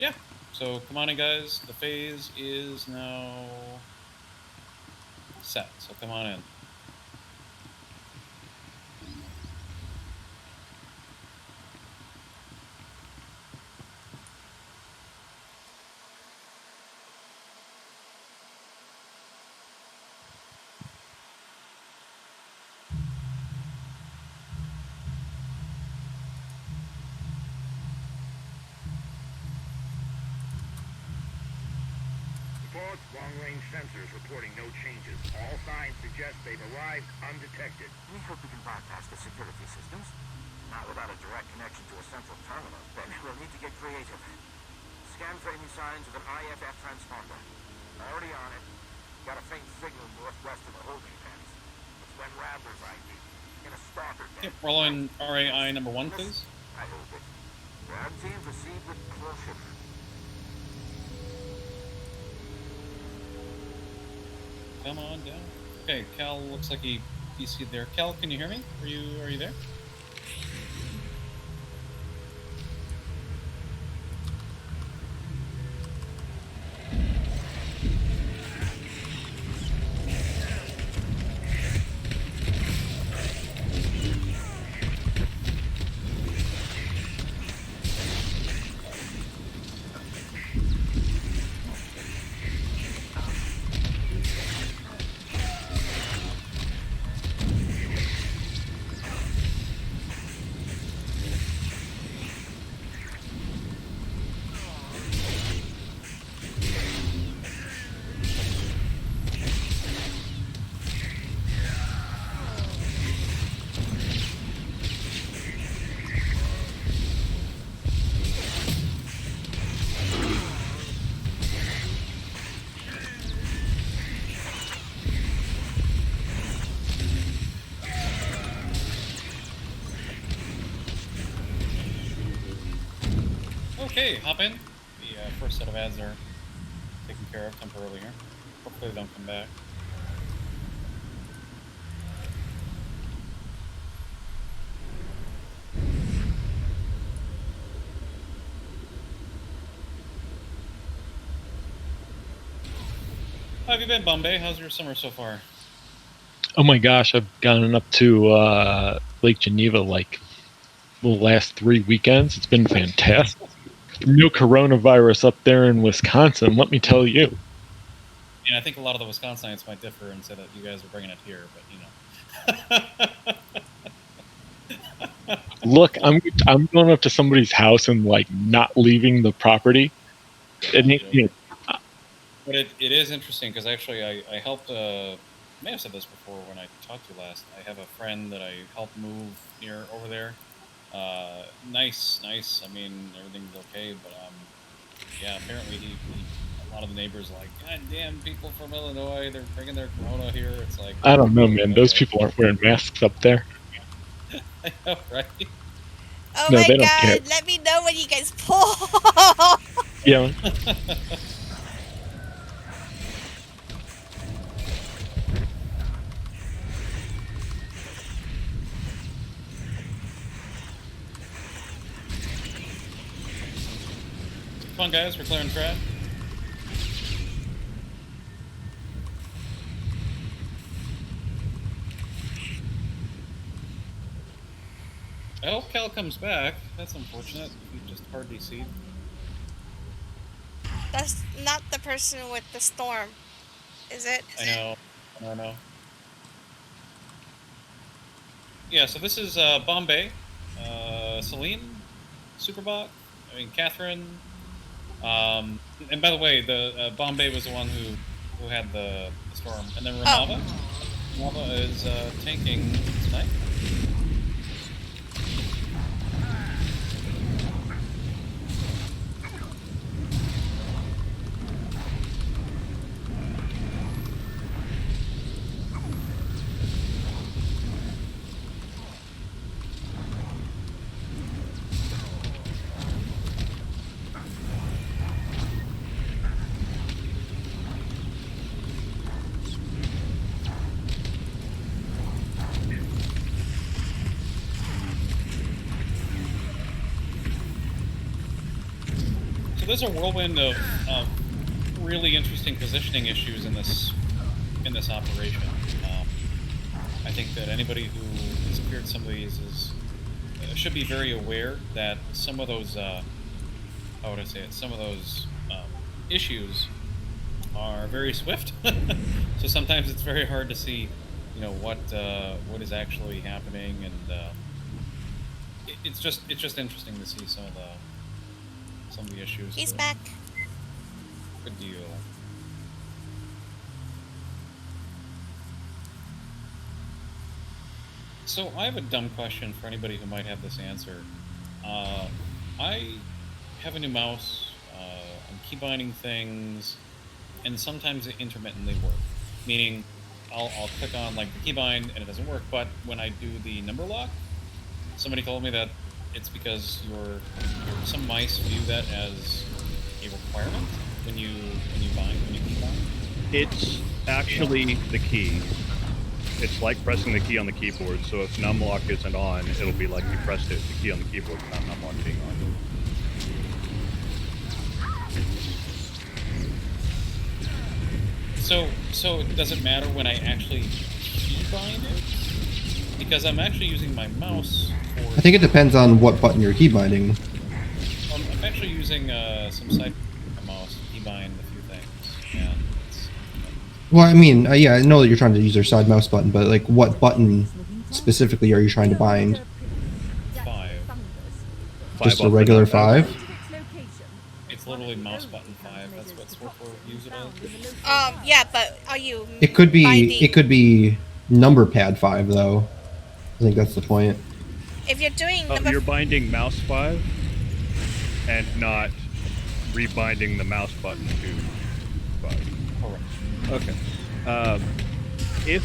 Yeah. So come on in, guys. The phase is now set. So come on in. Reports, long-range sensors reporting no changes. All signs suggest they've arrived undetected. We hope we can bypass the security systems. Not without a direct connection to a central terminal. Then we'll need to get creative. Scan for any signs of an IFF transponder. Already on it. Got a faint signal northwest of the holding pens. It's when Rabbler's ID. In a starter deck. Yep, rolling RAI number 1, please. I hope it. Ground team proceed with caution. Come on down. Okay, Cal looks like he PC'd there. Cal, can you hear me? Are you there? Okay, hop in. The first set of ads are taken care of temporarily here. Hopefully they don't come back. How have you been, Bombay? How's your summer so far? Oh my gosh, I've gone up to Lake Geneva like the last 3 weekends. It's been fantastic. No coronavirus up there in Wisconsin, let me tell you. Yeah, I think a lot of the Wisconsinites might differ and say that you guys are bringing it here, but Look, I'm going up to somebody's house and like not leaving the property. It makes me. But it is interesting because actually I helped. I may have said this before when I talked to you last. I have a friend that I helped move near over there. Nice. I mean, everything's okay, but yeah. Apparently, a lot of the neighbors are like, God damn, people from Illinois, they're bringing their corona here. It's like, I don't know, man. Those people aren't wearing masks up there. I know, right? Oh No, my they don't god, care. let me know when you guys pull. Yeah. Come on, guys, we're clearing track. I hope Cal comes back. That's unfortunate. He just hard DC'd. That's not the person with the storm, is it? I know. Yeah, so this is Bombay, Celine, Superbot, Catherine. And by the way, the Bombay was the one who had the storm, and then Ramava. Ramava is tanking tonight. there's a whirlwind of really interesting positioning issues in this operation. I think that anybody who has cleared some of these should be very aware that some of those how would I say it? Some of those issues are very swift. So sometimes it's very hard to see, what is actually happening, and it's just interesting to see some of the issues. He's back. Good deal. So I have a dumb question for anybody who might have this answer. I have a new mouse. I'm key binding things, and sometimes it intermittently work. Meaning, I'll click on like the keybind and it doesn't work. But when I do the number lock, somebody told me that it's because some mice view that as a requirement when you key bind. It's actually the key. It's like pressing the key on the keyboard. So if numlock isn't on, it'll be like you pressed the key on the keyboard without numlock being on. So does it matter when I actually keybind it? Because I'm actually using my mouse for... I think it depends on what button you're keybinding. I'm actually using some side mouse to keybind a few things. And Well, I mean, yeah, I know that you're trying to use your side mouse button, but like, what button specifically are you trying to bind? 5. Just a Five regular off the number. 5? It's literally mouse button 5. That's what Sorcerer uses it as. Yeah, but are you It could be binding? number pad 5 though. I think that's the point. If you're doing Oh, number you're binding mouse 5 and not rebinding the mouse button to 5. Correct. Okay. If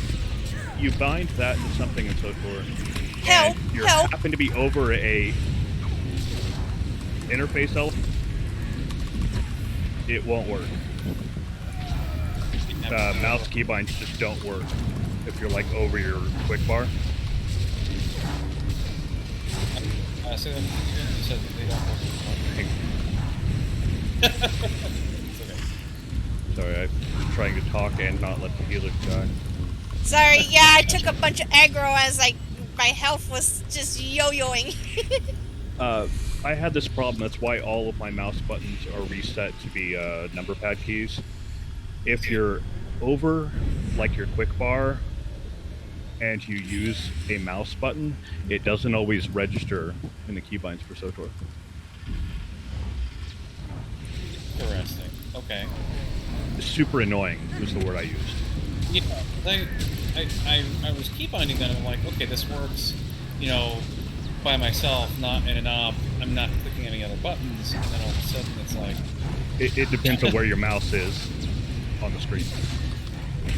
you bind that to something in SOTOR Help, and you help. happen to be over a interface element, it won't work. Mouse keybinds just don't work if you're like over your quick bar. So then you said that they don't work. It's okay. Sorry, I'm trying to talk and not let the healer die. Sorry, yeah, I took a bunch of aggro as like my health was just yo-yoing. I had this problem. That's why all of my mouse buttons are reset to be number pad keys. If you're over like your quick bar and you use a mouse button, it doesn't always register in the keybinds for SOTOR. Interesting. Okay. Super annoying was the word I used. Yeah, I was keybinding that, and I'm like, okay, this works, by myself, not in an op. I'm not clicking any other buttons, and then all of a sudden it's like... It depends on where your mouse is on the screen.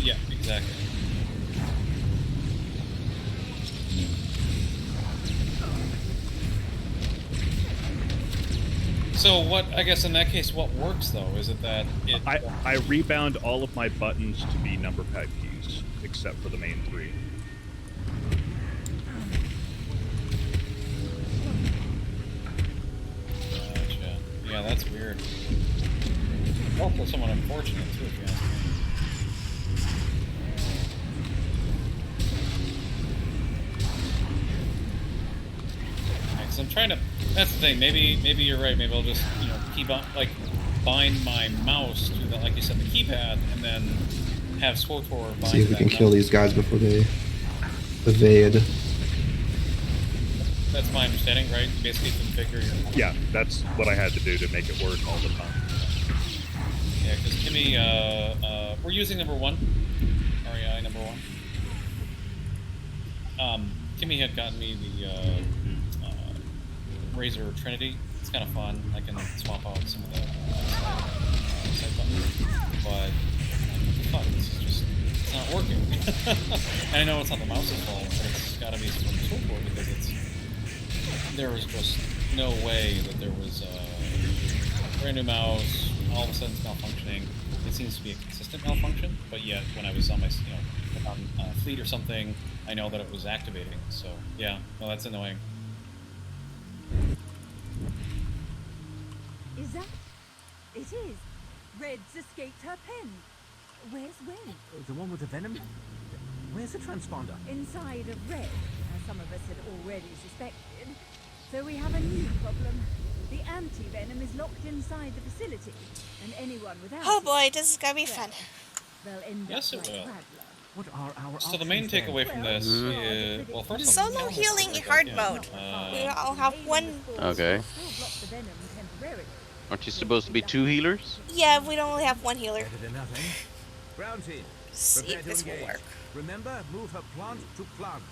Yeah, exactly. So what, I guess in that case, what works though? Is it that it... I rebound all of my buttons to be number pad keys, except for the main 3. Gotcha. Yeah, that's weird. Also somewhat unfortunate too, if you ask me. Because I'm trying to... That's the thing. Maybe you're right. Maybe I'll just keep on bind my mouse to the, like you said, the keypad, and then have SWTOR bind. See if we that can kill mouse. these guys before they evade. That's my understanding, right? Basically, configure your... Yeah, that's what I had to do to make it work all the time. Yeah, because Kimmy, we're using number 1, REI number 1. Kimmy had gotten me the Razor Trinity. It's kind of fun. I can swap out some of the side buttons, but fuck, this is just, it's not working. And I know it's not the mouse's fault, but it's got to be from the toolboard because there was just no way that there was a brand new mouse. All of a sudden it's malfunctioning. It seems to be a consistent malfunction, but yet when I was on my, on Fleet or something, I know that it was activating. So yeah, well, that's annoying. Is that it is. Red's escaped her pen. Where's Red? The one with the venom? Where's the transponder? Inside of Red, as some of us had already suspected. So we have a new problem. The anti-venom is locked inside the facility, and anyone without Oh it, boy, this is gonna be fun. they'll end Yes, up it like will. Radler. What are our So the main options then? takeaway from this is, well, first of all, Solo healing hard mode. We all have one. Okay. Still block the venom temporarily. Aren't you supposed to be 2 healers? Yeah, we don't only have one healer. Better than nothing. Ground team, See prepare if to this will engage. work. Remember, move her plant to plant.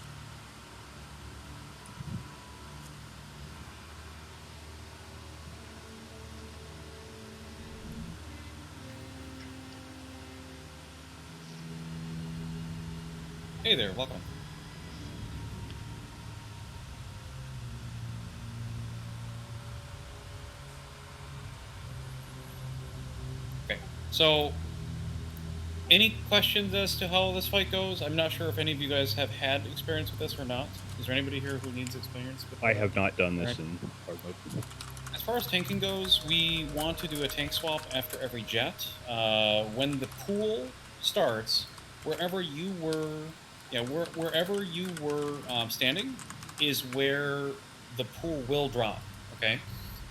hey there, welcome. Okay, so any questions as to how this fight goes? I'm not sure if any of you guys have had experience with this or not. Is there anybody here who needs experience with I have not done this Right. in hard mode. As far as tanking goes, we want to do a tank swap after every jet. When the pool starts, wherever you were, wherever you were standing, is where the pool will drop. Okay.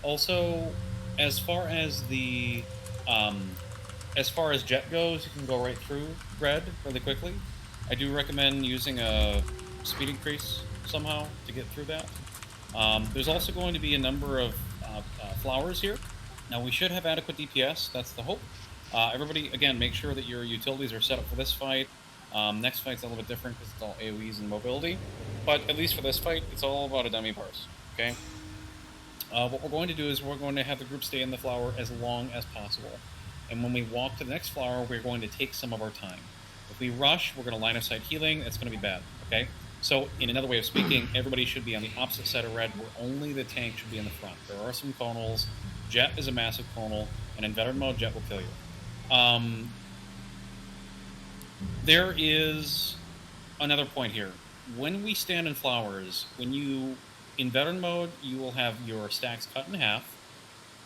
Also, as far as the as far as jet goes, you can go right through red really quickly. I do recommend using a speed increase somehow to get through that. There's also going to be a number of flowers here. Now we should have adequate DPS, that's the hope. Everybody, again, make sure that your utilities are set up for this fight. Next fight's a little bit different because it's all AoEs and mobility. But at least for this fight, it's all about a dummy parse, okay? What we're going to do is we're going to have the group stay in the flower as long as possible. And when we walk to the next flower, we're going to take some of our time. If we rush, we're going to line of sight healing, it's going to be bad, okay? So, in another way of speaking, everybody should be on the opposite side of red, where only the tank should be in the front. There are some conals. Jet is a massive conal, and in veteran mode, Jet will kill you. There is another point here. When we stand in flowers, in veteran mode, you will have your stacks cut in half,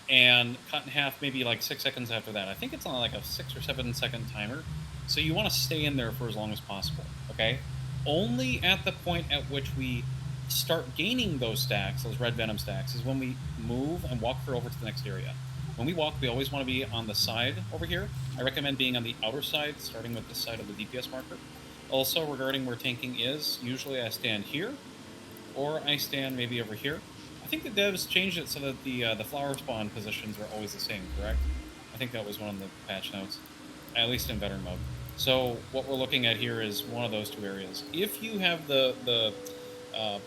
and cut in half maybe like 6 seconds after that. I think it's on like a 6 or 7 second timer. So you want to stay in there for as long as possible, okay? Only at the point at which we start gaining those stacks, those red venom stacks, is when we move and walk her over to the next area. When we walk, we always want to be on the side over here. I recommend being on the outer side, starting with this side of the DPS marker. Also, regarding where tanking is, usually I stand here, or I stand maybe over here. I think the devs changed it so that the flower spawn positions are always the same, correct? I think that was one of the patch notes, at least in veteran mode. So what we're looking at here is one of those two areas. If you have the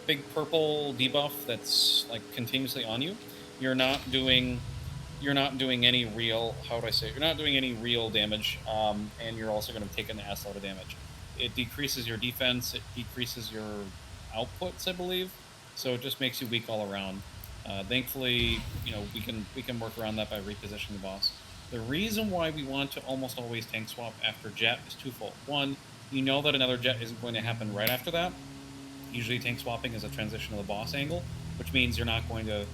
big purple debuff that's like continuously on you, you're not doing any real, how would I say it? You're not doing any real damage, and you're also going to take an ass load of damage. It decreases your defense, it decreases your outputs, I believe, so it just makes you weak all around. Thankfully, we can work around that by repositioning the boss. The reason why we want to almost always tank swap after jet is twofold. One, you know that another jet isn't going to happen right after that. Usually tank swapping is a transition to the boss angle, which means you're not going to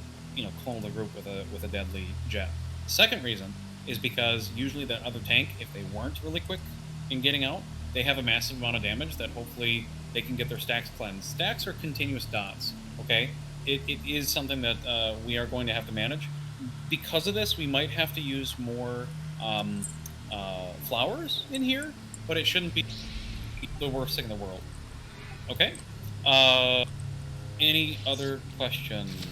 clone the group with a deadly jet. The second reason is because usually that other tank, if they weren't really quick in getting out, they have a massive amount of damage that hopefully they can get their stacks cleansed. Stacks are continuous dots, okay? It is something that we are going to have to manage. Because of this, we might have to use more flowers in here, but it shouldn't be the worst thing in the world. Okay? Any other questions?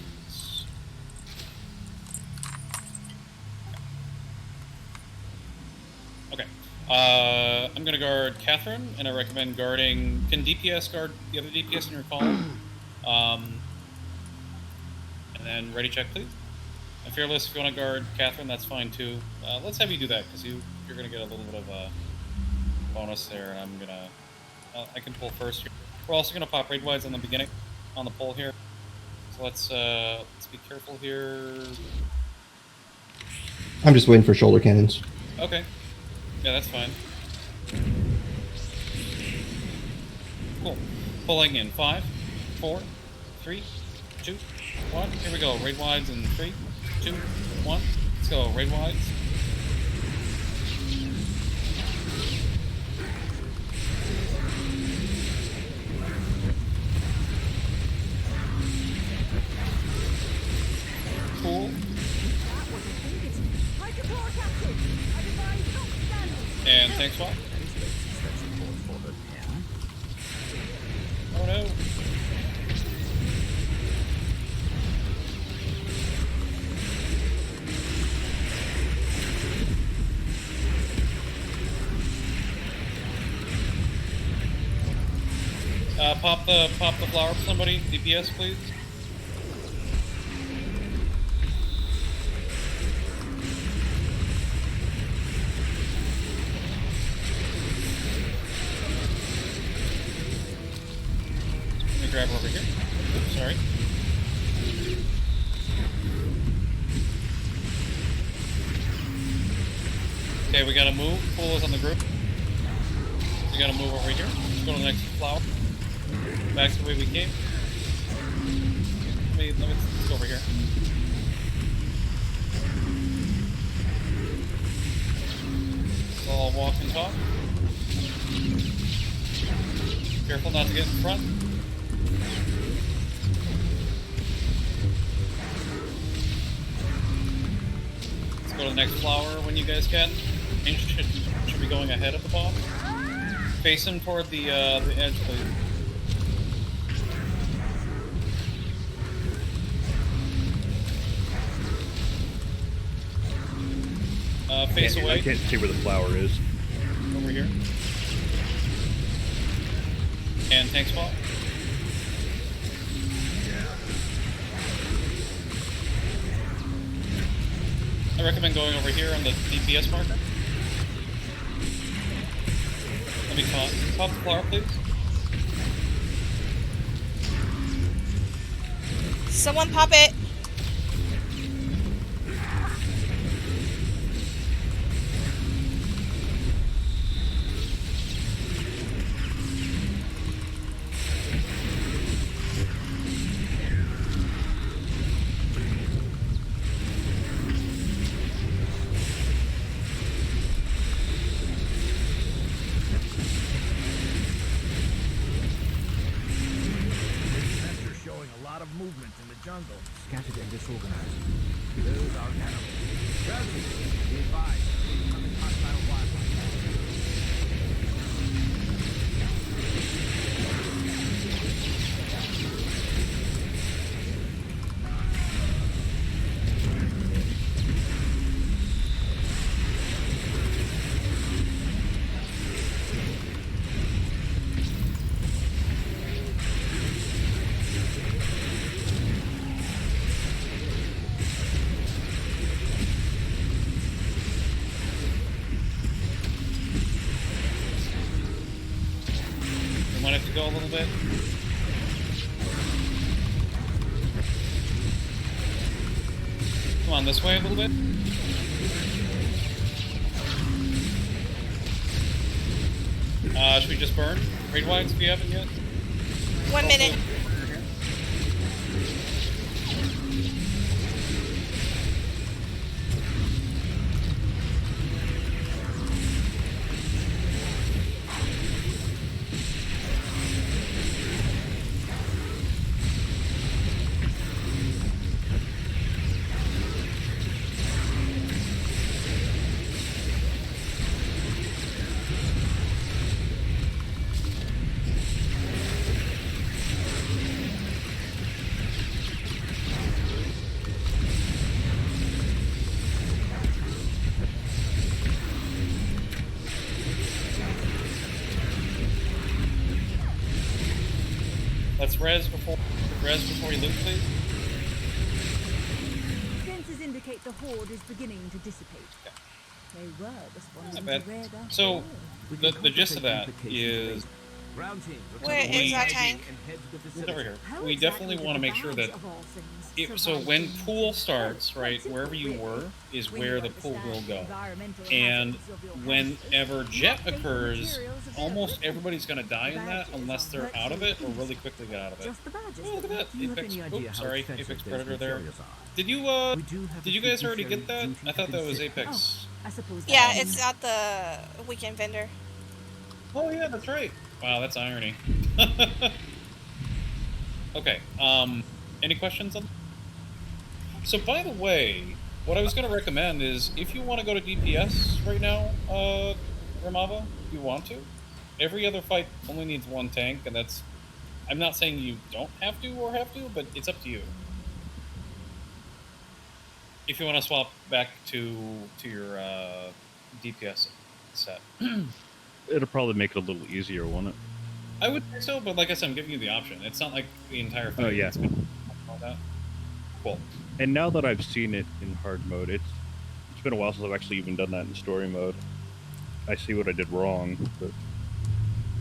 Okay. I'm going to guard Catherine, and I recommend guarding... Can DPS guard the other DPS in your column? And then ready check, please. And Fearless, if you want to guard Catherine, that's fine too. Let's have you do that, because you're going to get a little bit of a bonus there, and I'm going to... I can pull first here. We're also going to pop raid wides on the beginning, on the pull here. So let's be careful here. I'm just waiting for shoulder cannons. Okay. Yeah, that's fine. Cool. Pulling in 5, 4, 3, 2, 1. Here we go. Raid wides in 3, 2, 1. Let's go. Raid wides. And thanks, Bob. Oh no. Pop the flower for somebody. DPS, please. Let me grab over here. Oops, sorry. Okay, we gotta move. Pool is on the group. We gotta move over here. Let's go to the next flower. Back to the way we came. Let's go over here. So I'll walk and talk. Careful not to get in front. Let's go to the next flower when you guys can. Should be going ahead of the bomb. Face him toward the edge, please. Face away. I can't see where the flower is. Over here. And tank spot. I recommend going over here on the DPS marker. Let me pop the flower, please. Someone pop it. Movement in the jungle, scattered and disorganized. Those are animals. Gravity, be advised, incoming hostile wildlife. Might have to go a little bit. Come on, this way a little bit. Should we just burn? Raid wines if you haven't yet? 1 minute. Let's res before you loot, please. Sensors indicate the horde is beginning to dissipate. Yeah. They were responding Not bad. to rare dust. So the gist of that is Where is our tank? it's over here. We definitely want to make sure that so when pool starts, right, wherever you were is where the pool will go. And whenever jet occurs, almost everybody's going to die in that unless they're out of it or really quickly get out of it. Oh, look at that. Apex. Oops, sorry. Apex Predator there. Did you guys already get that? I thought that was Apex. Yeah, it's at the weekend vendor. Oh yeah, that's right. Wow, that's irony. Okay. Any questions on? So by the way, what I was going to recommend is if you want to go to DPS right now, Ramava, if you want to. Every other fight only needs one tank, and that's. I'm not saying you don't have to or have to, but it's up to you. If you want to swap back to your DPS set, It'll probably make it a little easier, won't it? I would say so. But like I said, I'm giving you the option. It's not like the entire fight. Oh yeah. It's gonna like that. Cool. And now that I've seen it in hard mode, it's been a while since I've actually even done that in story mode. I see what I did wrong, but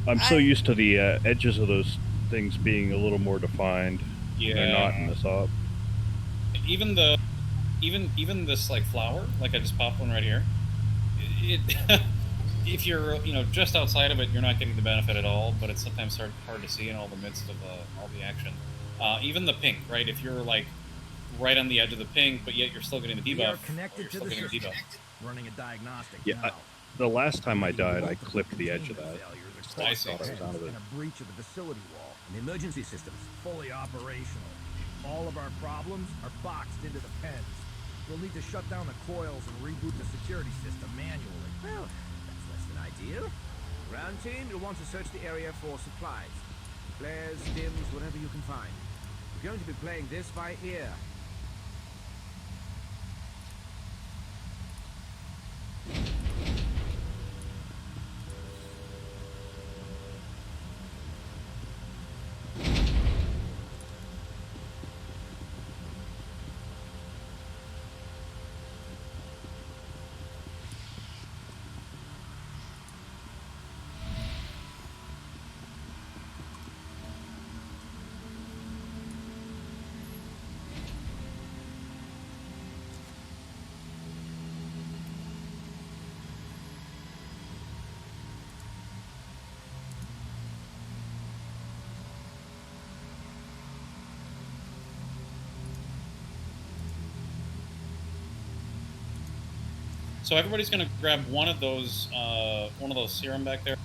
I'm so used to the edges of those things being a little more defined. Yeah. They're not in this op. Even this like flower, like I just popped one right here. It if you're just outside of it, you're not getting the benefit at all. But it's sometimes hard to see in all the midst of all the action. Even the pink, right? If you're like right on the edge of the pink, but yet you're still getting the debuff. We are connected to the system. Running a diagnostic now. The last time I died, I clipped the edge of that. I see. And a breach of the facility wall. And the emergency systems fully operational. All of our problems are boxed into the pens. We'll need to shut down the coils and reboot the security system manually. Well, that's less than ideal. Ground team, you'll want to search the area for supplies. Flares, stims, whatever you can find. We're going to be playing this by ear. So everybody's going to grab one of those serum back there,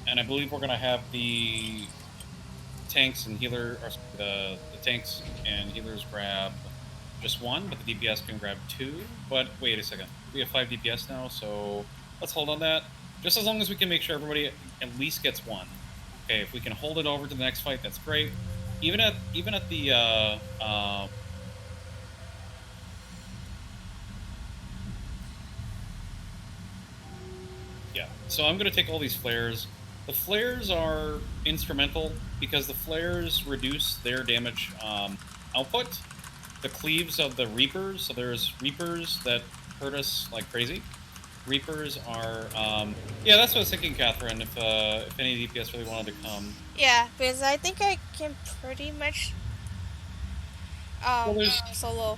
and I believe we're going to have the tanks and the tanks and healers grab just one, but the DPS can grab two. But wait a second, we have 5 DPS now, so let's hold on that. Just as long as we can make sure everybody at least gets one. Okay, if we can hold it over to the next fight, that's great. Even at the yeah, so I'm going to take all these flares. The flares are instrumental because the flares reduce their damage output. The cleaves of the Reapers, so there's Reapers that hurt us like crazy. Reapers are, yeah, that's what I was thinking, Catherine, if any DPS really wanted to come. Yeah, because I think I can pretty much solo.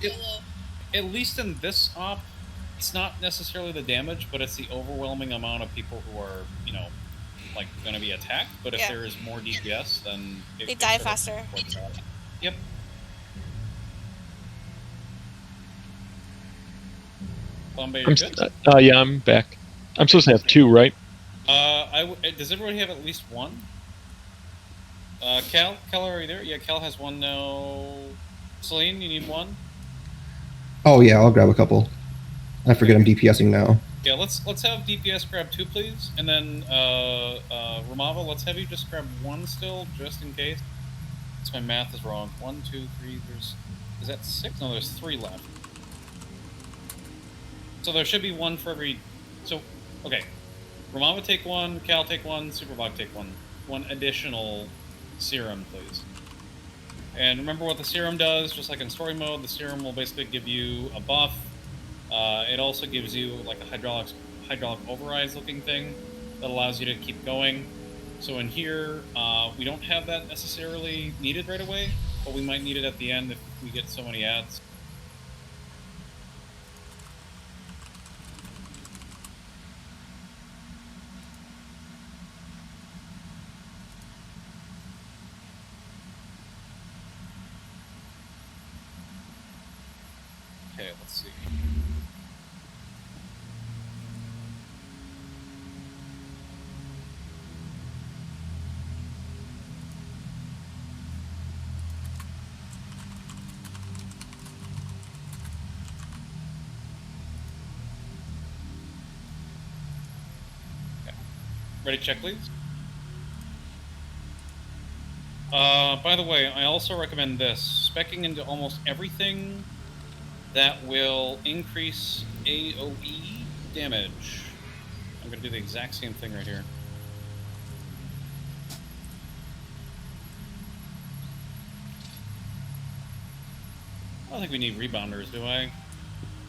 At least in this op, it's not necessarily the damage, but it's the overwhelming amount of people who are, like going to be attacked. But if there is more DPS, then they die faster. Yep. Bombay, you're good? Yeah, I'm back. I'm supposed to have 2, right? Does everybody have at least one? Cal, are you there? Yeah, Cal has one now. Celine, you need one? Oh yeah, I'll grab a couple. I forget I'm DPSing now. Yeah, let's have DPS grab 2, please, and then Ramava, let's have you just grab 1 still, just in case. So my math is wrong. 1, 2, 3. Is that 6? No, there's 3 left. So there should be 1 for every. So okay, Ramava take 1, Cal take 1, Superbog take 1. 1 additional serum, please. And remember what the serum does, just like in story mode, the serum will basically give you a buff. It also gives you like a hydraulic overrides looking thing that allows you to keep going. So in here, we don't have that necessarily needed right away, but we might need it at the end if we get so many ads. Okay, let's see. Ready, check, please. By the way, I also recommend this. Speccing into almost everything that will increase AoE damage. I'm going to do the exact same thing right here. I don't think we need rebounders, do I?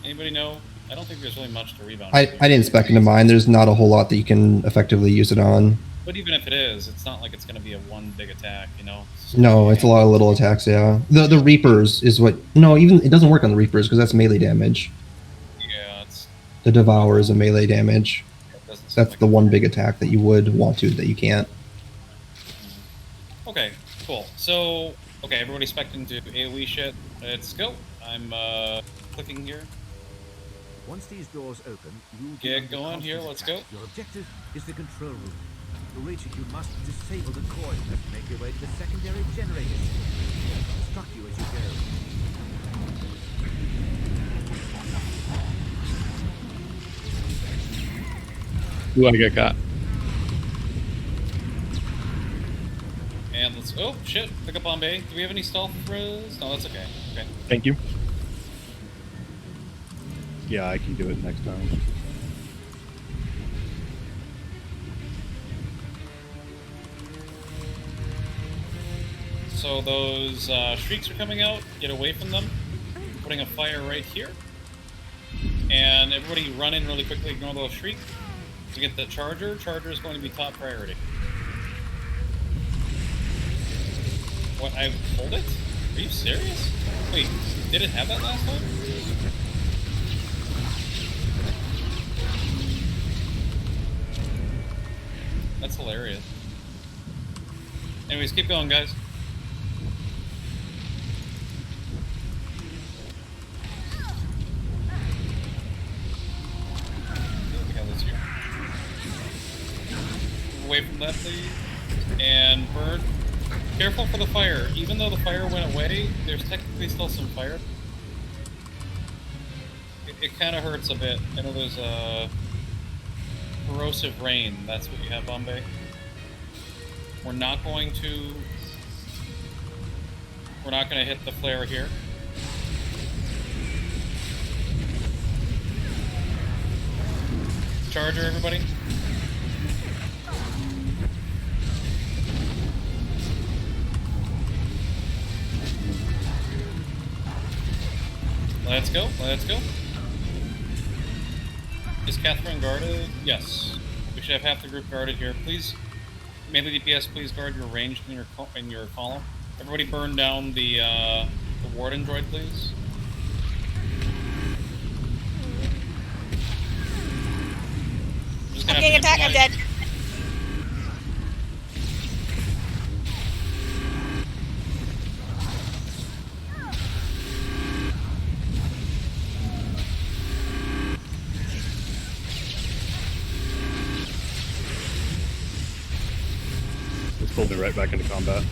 Anybody know? I don't think there's really much to rebound. I didn't spec into mine. There's not a whole lot that you can effectively use it on. But even if it is, it's not like it's going to be a one big attack, you know? No, it's a lot of little attacks, yeah. The Reapers is what... No, even it doesn't work on the Reapers because that's melee damage. Yeah, it's... The Devour is a melee damage. That's like the one big attack that you would want to, that you can't. Okay, cool. So, okay, everybody spec'd into AoE shit. Let's go. I'm, clicking here. Once these doors open, you'll be Get under going constant here, let's attack. go. Your objective is the control room. To reach it, you must disable the coil and make your way to the secondary generators. I'll instruct you as you go. Ooh, I got. And let's... Oh, shit. Pick up Bombay. Do we have any stealth res? No, that's okay. Okay. Thank you. Yeah, I can do it next time. So those shrieks are coming out. Get away from them. I'm putting a fire right here. And everybody run in really quickly. Ignore those shrieks. To get the charger. Charger is going to be top priority. What? I pulled it? Are you serious? Wait, did it have that last time? That's hilarious. Anyways, keep going, guys. Away from that, please. And burn. Careful for the fire. Even though the fire went away, there's technically still some fire. It kind of hurts a bit. I know there's a corrosive rain. That's what you have, Bombay. We're not going to hit the flare here. Charger, everybody. Let's go. Let's go. Is Catherine guarded? Yes. We should have half the group guarded here. Please, melee DPS, please guard your ranged in your column. Everybody burn down the warden droid, please. I'm getting attacked. I'm dead. Just pulled me right back into combat.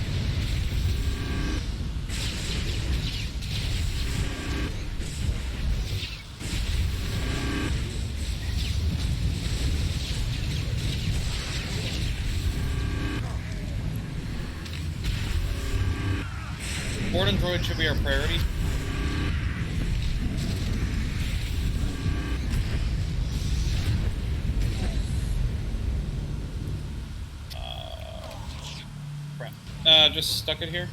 Warden droid should be our priority. Crap. Just stuck it here.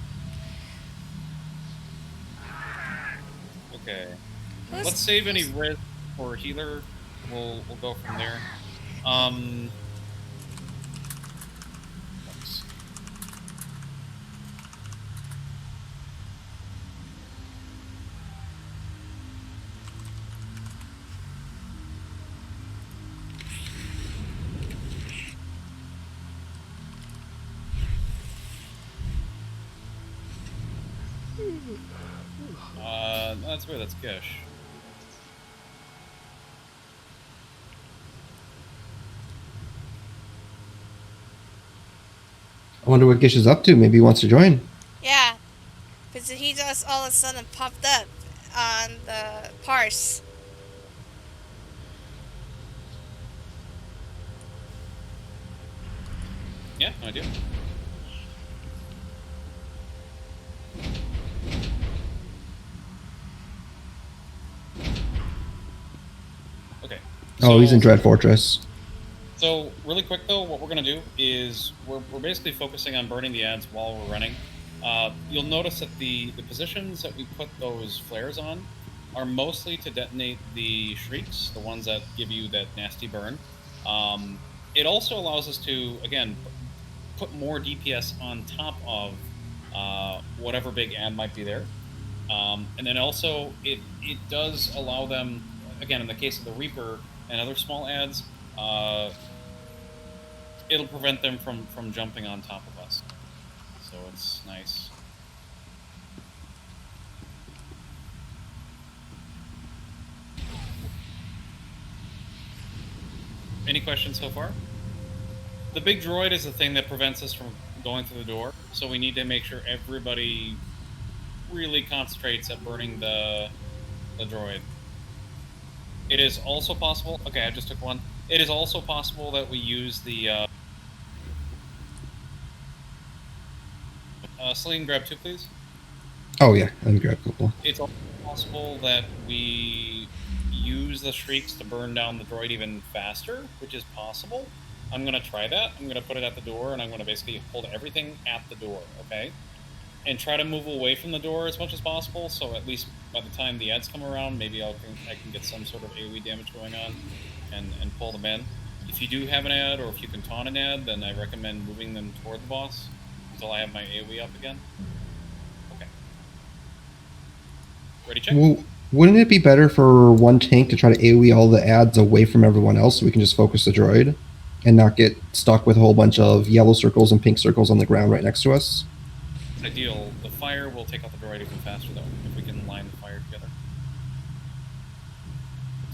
Okay. Let's save any res for healer. We'll go from there. That's where that's Gish. I wonder what Gish is up to. Maybe he wants to join. Yeah, because he just all of a sudden popped up on the parse. Yeah, no idea. Okay. Oh, he's in so- Dread Fortress. So really quick though, what we're gonna do is we're basically focusing on burning the ads while we're running. You'll notice that the positions that we put those flares on are mostly to detonate the shrieks, the ones that give you that nasty burn. It also allows us to, again, put more DPS on top of whatever big ad might be there. And then also it does allow them, again, in the case of the Reaper and other small ads, it'll prevent them from jumping on top of us. So it's nice. Any questions so far? The big droid is the thing that prevents us from going through the door, so we need to make sure everybody really concentrates at burning the droid. It is also possible... Okay, I just took one. It is also possible that we use the... Celine, grab 2, please. Oh yeah, let me grab a couple. It's also possible that we use the shrieks to burn down the droid even faster, which is possible. I'm going to try that. I'm going to put it at the door, and I'm going to basically hold everything at the door, okay? And try to move away from the door as much as possible, so at least by the time the ads come around, maybe I can get some sort of AoE damage going on and pull them in. If you do have an ad, or if you can taunt an ad, then I recommend moving them toward the boss until I have my AoE up again. Okay. Ready, check? Well, wouldn't it be better for one tank to try to AoE all the ads away from everyone else so we can just focus the droid and not get stuck with a whole bunch of yellow circles and pink circles on the ground right next to us? It's ideal. The fire will take out the droid even faster, though, if we can line the fire together.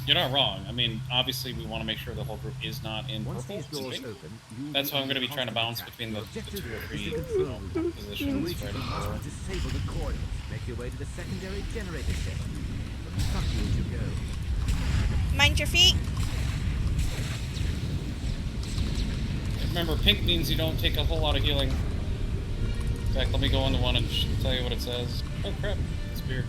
You're not wrong. I mean, obviously, we want to make sure the whole group is not in Once purple. these doors and pink. open, That's why I'm going to be trying to bounce between the 2 or 3 positions right before. Disable the coils. Make your way to the secondary generator station. From Kentucky as you go. Mind your feet. Remember, pink means you don't take a whole lot of healing. In fact, let me go on the one and tell you what it says. Oh crap, it's weird.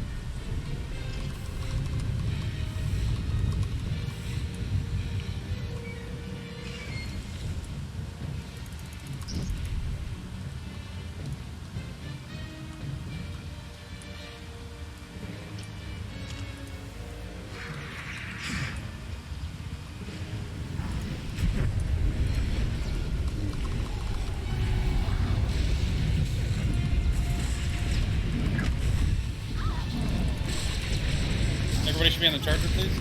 Everybody should be on the charger, please.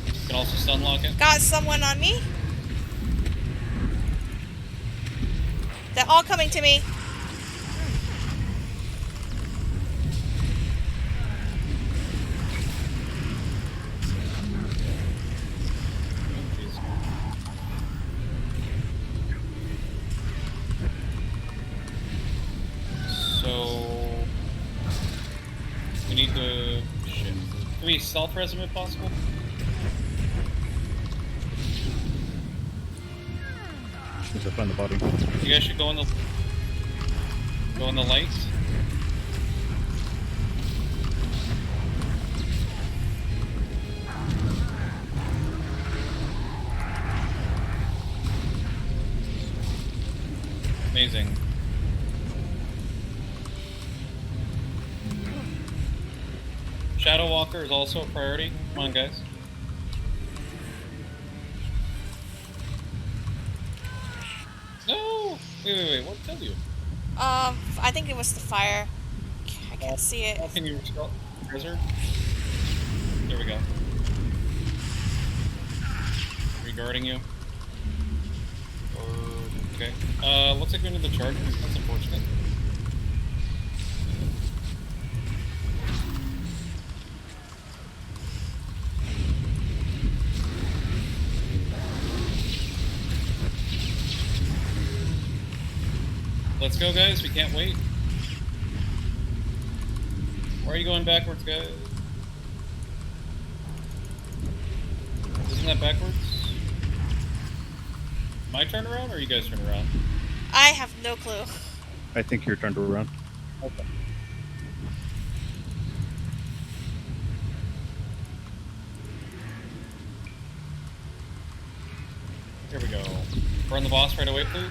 You can also stun lock it. Got someone on me. They're all coming to me. So we need to... Shit. Can we self-res if possible? There's a find the body. You guys should go in the lights. Amazing. Shadow Walker is also a priority. Come on, guys. No! Wait. What killed you? I think it was the fire. I can't see it. How can you treasure? There we go. Regarding you. Okay. Looks like we need the charger. That's unfortunate. Let's go, guys. We can't wait. Why are you going backwards, guys? Isn't that backwards? My turn around, or you guys turn around? I have no clue. I think you're turned around. Okay. Here we go. Burn the boss right away, please.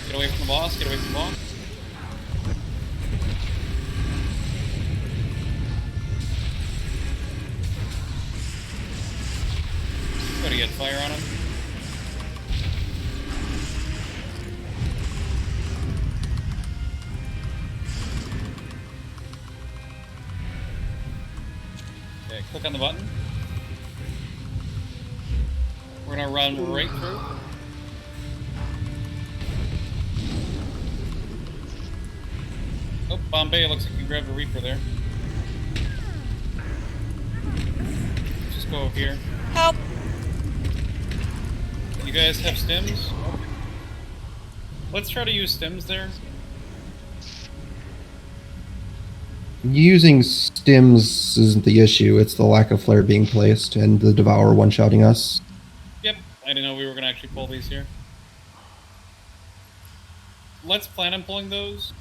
Get away from the boss, get away from the boss. Gotta get fire on him. Okay, click on the button. We're gonna run right through. Oh, Bombay, looks like you grabbed a Reaper there. Just go over here. Help! You guys have stims? Let's try to use stims there. Using stims isn't the issue, it's the lack of flare being placed and the Devourer one-shotting us. Yep, I didn't know we were gonna actually pull these here. Let's plan on pulling those.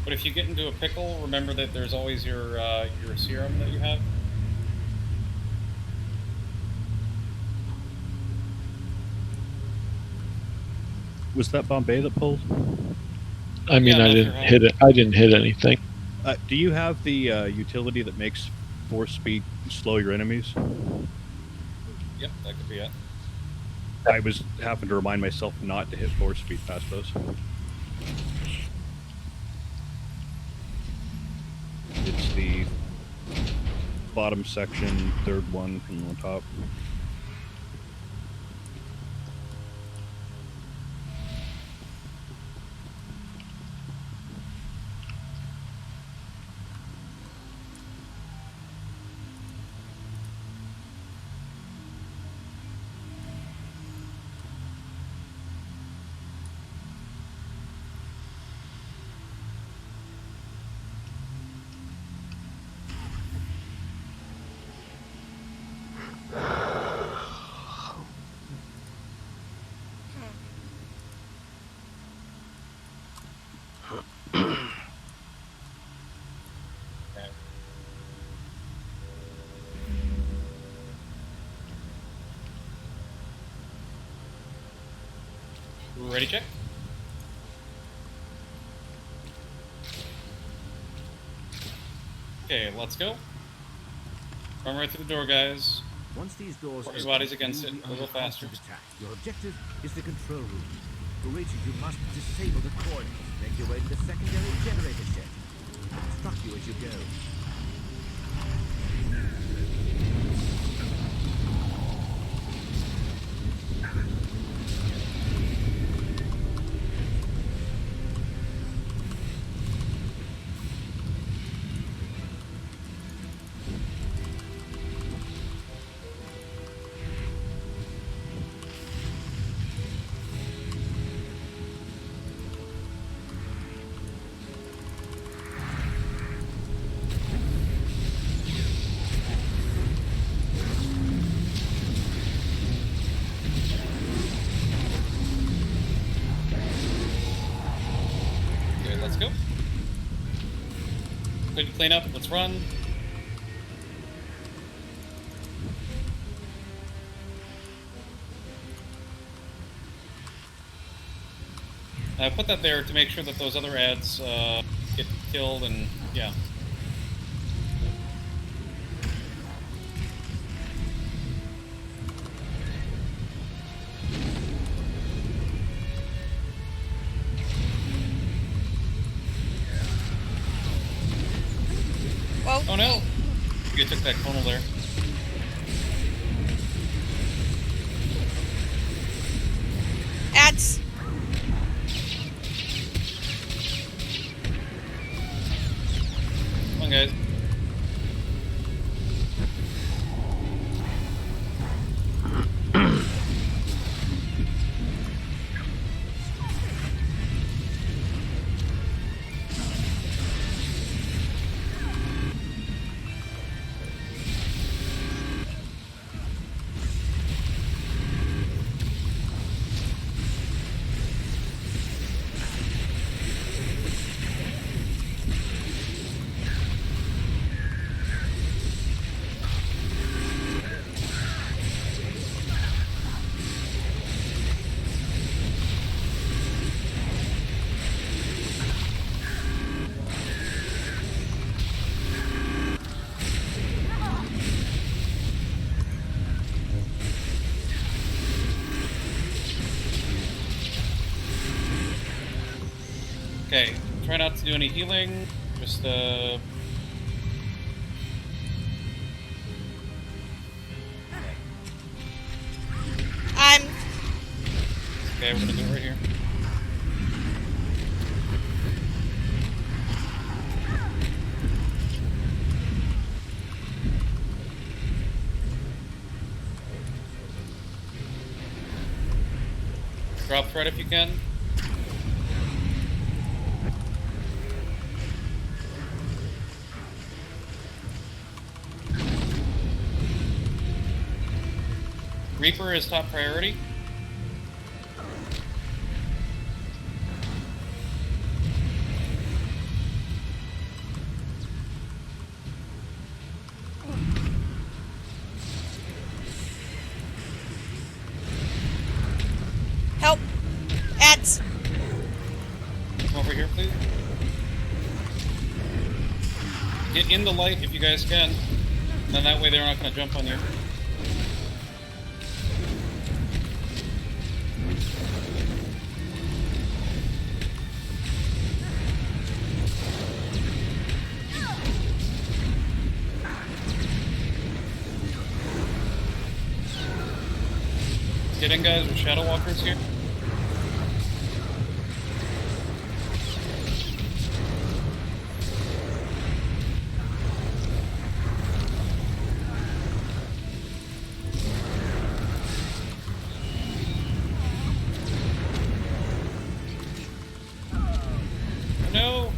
But if you get into a pickle, remember that there's always your serum that you have. Was that Bombay that pulled? I mean, Yeah, I no, didn't you're hit it. I didn't hit anything. Do you have the utility that makes force speed slow your enemies? Yep, that could be it. I was having to remind myself not to hit force speed past those. It's the bottom section, third one from on top. Ready, check? Okay, let's go. Run right through the door, guys. Once these doors Put your bodies against it, a little faster. attack. Your objective is the control room. To reach it, you must disable the coils. Make your way to the secondary generator shed. Instruct you as you go. Okay, let's go. Good clean up, let's run. I put that there to make sure that those other ads get killed and, yeah. Oh no! You took that conal there. Ads. Come on, guys. Okay, try not to do any healing. Just I'm. okay. We're gonna do it right here. Drop thread if you can. Reaper is top priority. Help. Ads. Come over here, please. Get in the light if you guys can. And then that way they're not going to jump on you. Get in, guys, with Shadow Walkers here. No!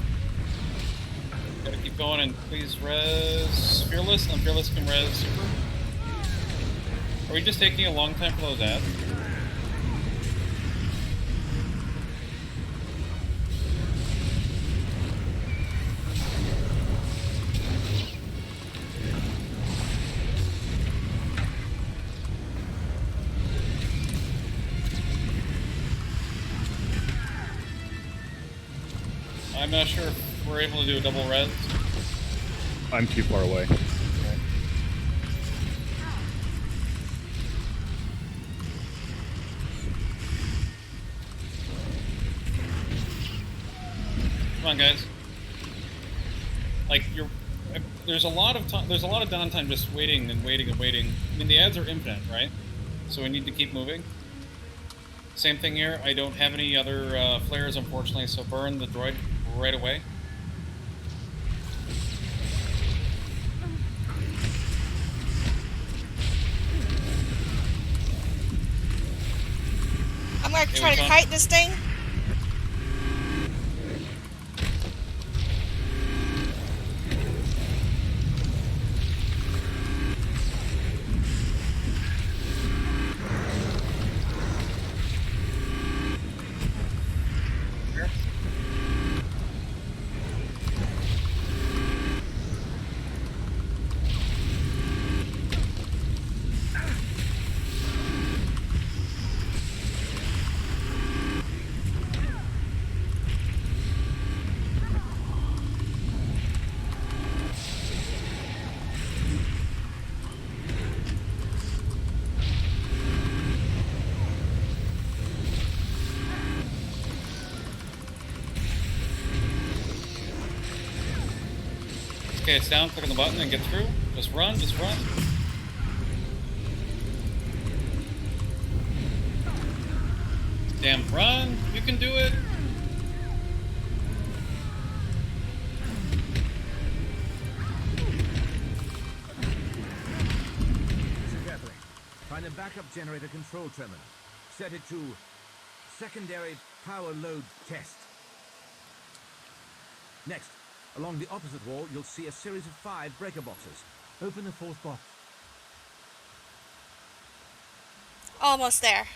Gotta keep going and please res Fearless, and Fearless can res Super. Are we just taking a long time for those ads? I'm not sure if we're able to do a double res. I'm too far away. Come on, guys. Like there's a lot of time. There's a lot of downtime just waiting and waiting and waiting. I mean, the ads are infinite, right? So we need to keep moving. Same thing here. I don't have any other flares, unfortunately. So burn the droid right away. I'm gonna try to kite this thing. Okay, it's down. Click on the button and get through. Just run. Just run. Damn, run! You can do it! Carefully. Find a backup generator control terminal. Set it to secondary power load test. Next, along the opposite wall, you'll see a series of 5 breaker boxes. Open the 4th box. Almost there.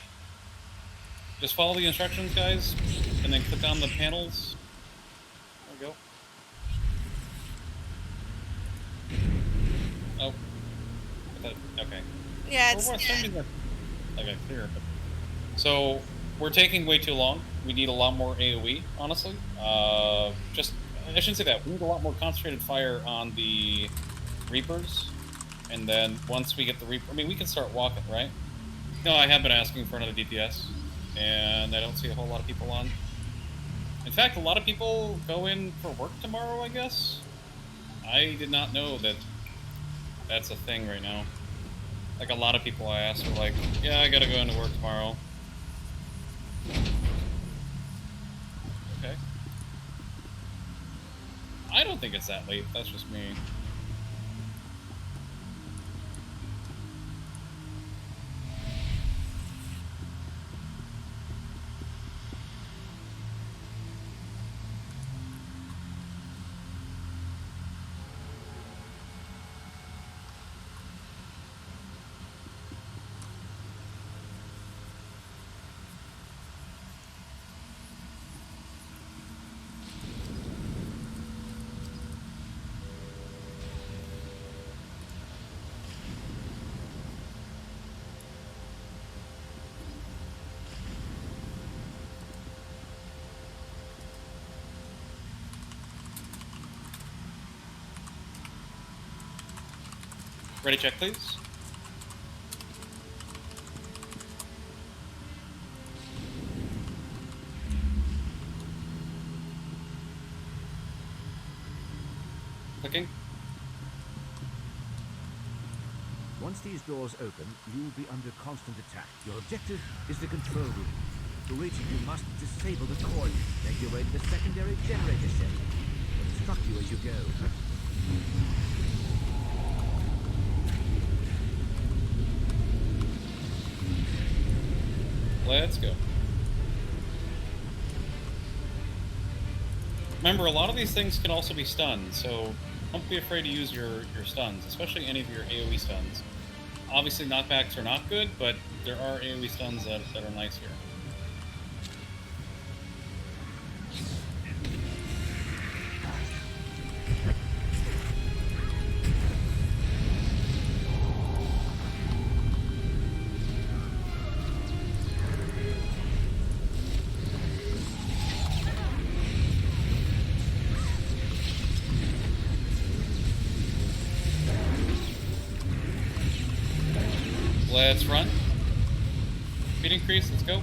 Just follow the instructions, guys, and then click on the panels. There we go. Oh. Okay. Yeah, it's... Okay, clear. So, we're taking way too long. We need a lot more AoE, honestly. I shouldn't say that. We need a lot more concentrated fire on the Reapers. And then once we get the Reaper... I mean, we can start walking, right? No, I have been asking for another DPS. And I don't see a whole lot of people on. In fact, a lot of people go in for work tomorrow, I guess? I did not know that that's a thing right now. Like, a lot of people I asked are like, yeah, I gotta go into work tomorrow. Okay. I don't think it's that late. That's just me. Ready, check, please. Clicking. Once these doors open, you will be under constant attack. Your objective is the control room. To reach it, you must disable the core. Make your way to the secondary generator shed. We'll instruct you as you go. Let's go. Remember, a lot of these things can also be stunned, so don't be afraid to use your stuns, especially any of your AoE stuns. Obviously, knockbacks are not good, but there are AoE stuns that are nice here. Let's run. Speed increase, let's go.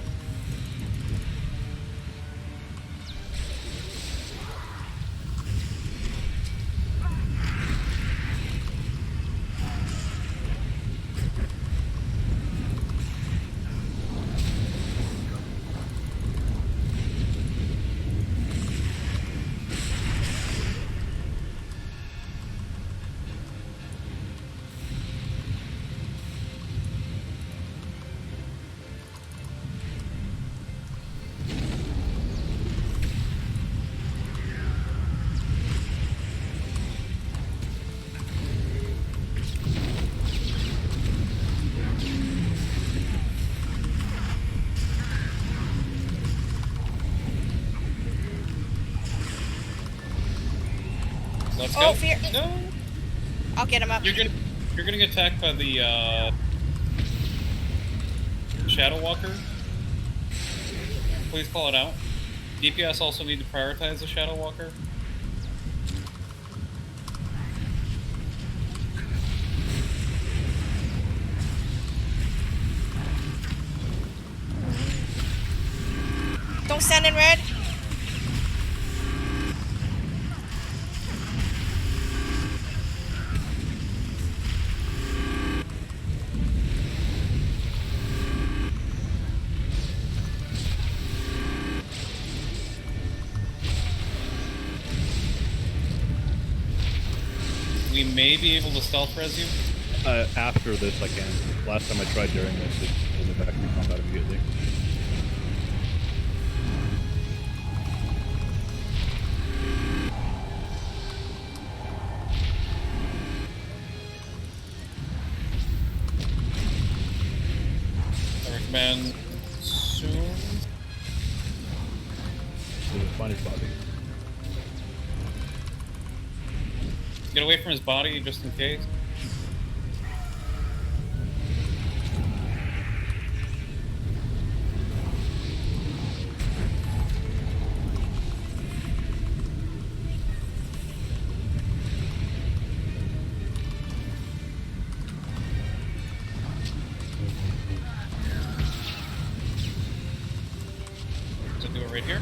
Let's go. Oh, fear. No. I'll get him up. You're getting attacked by the Shadow Walker. Please call it out. DPS also need to prioritize the Shadow Walker. Don't stand in red. we may be able to stealth res you. After this, I can. Last time I tried during this, it went back to combat immediately. I recommend soon. So find his body. Get away from his body just in case. So do it right here.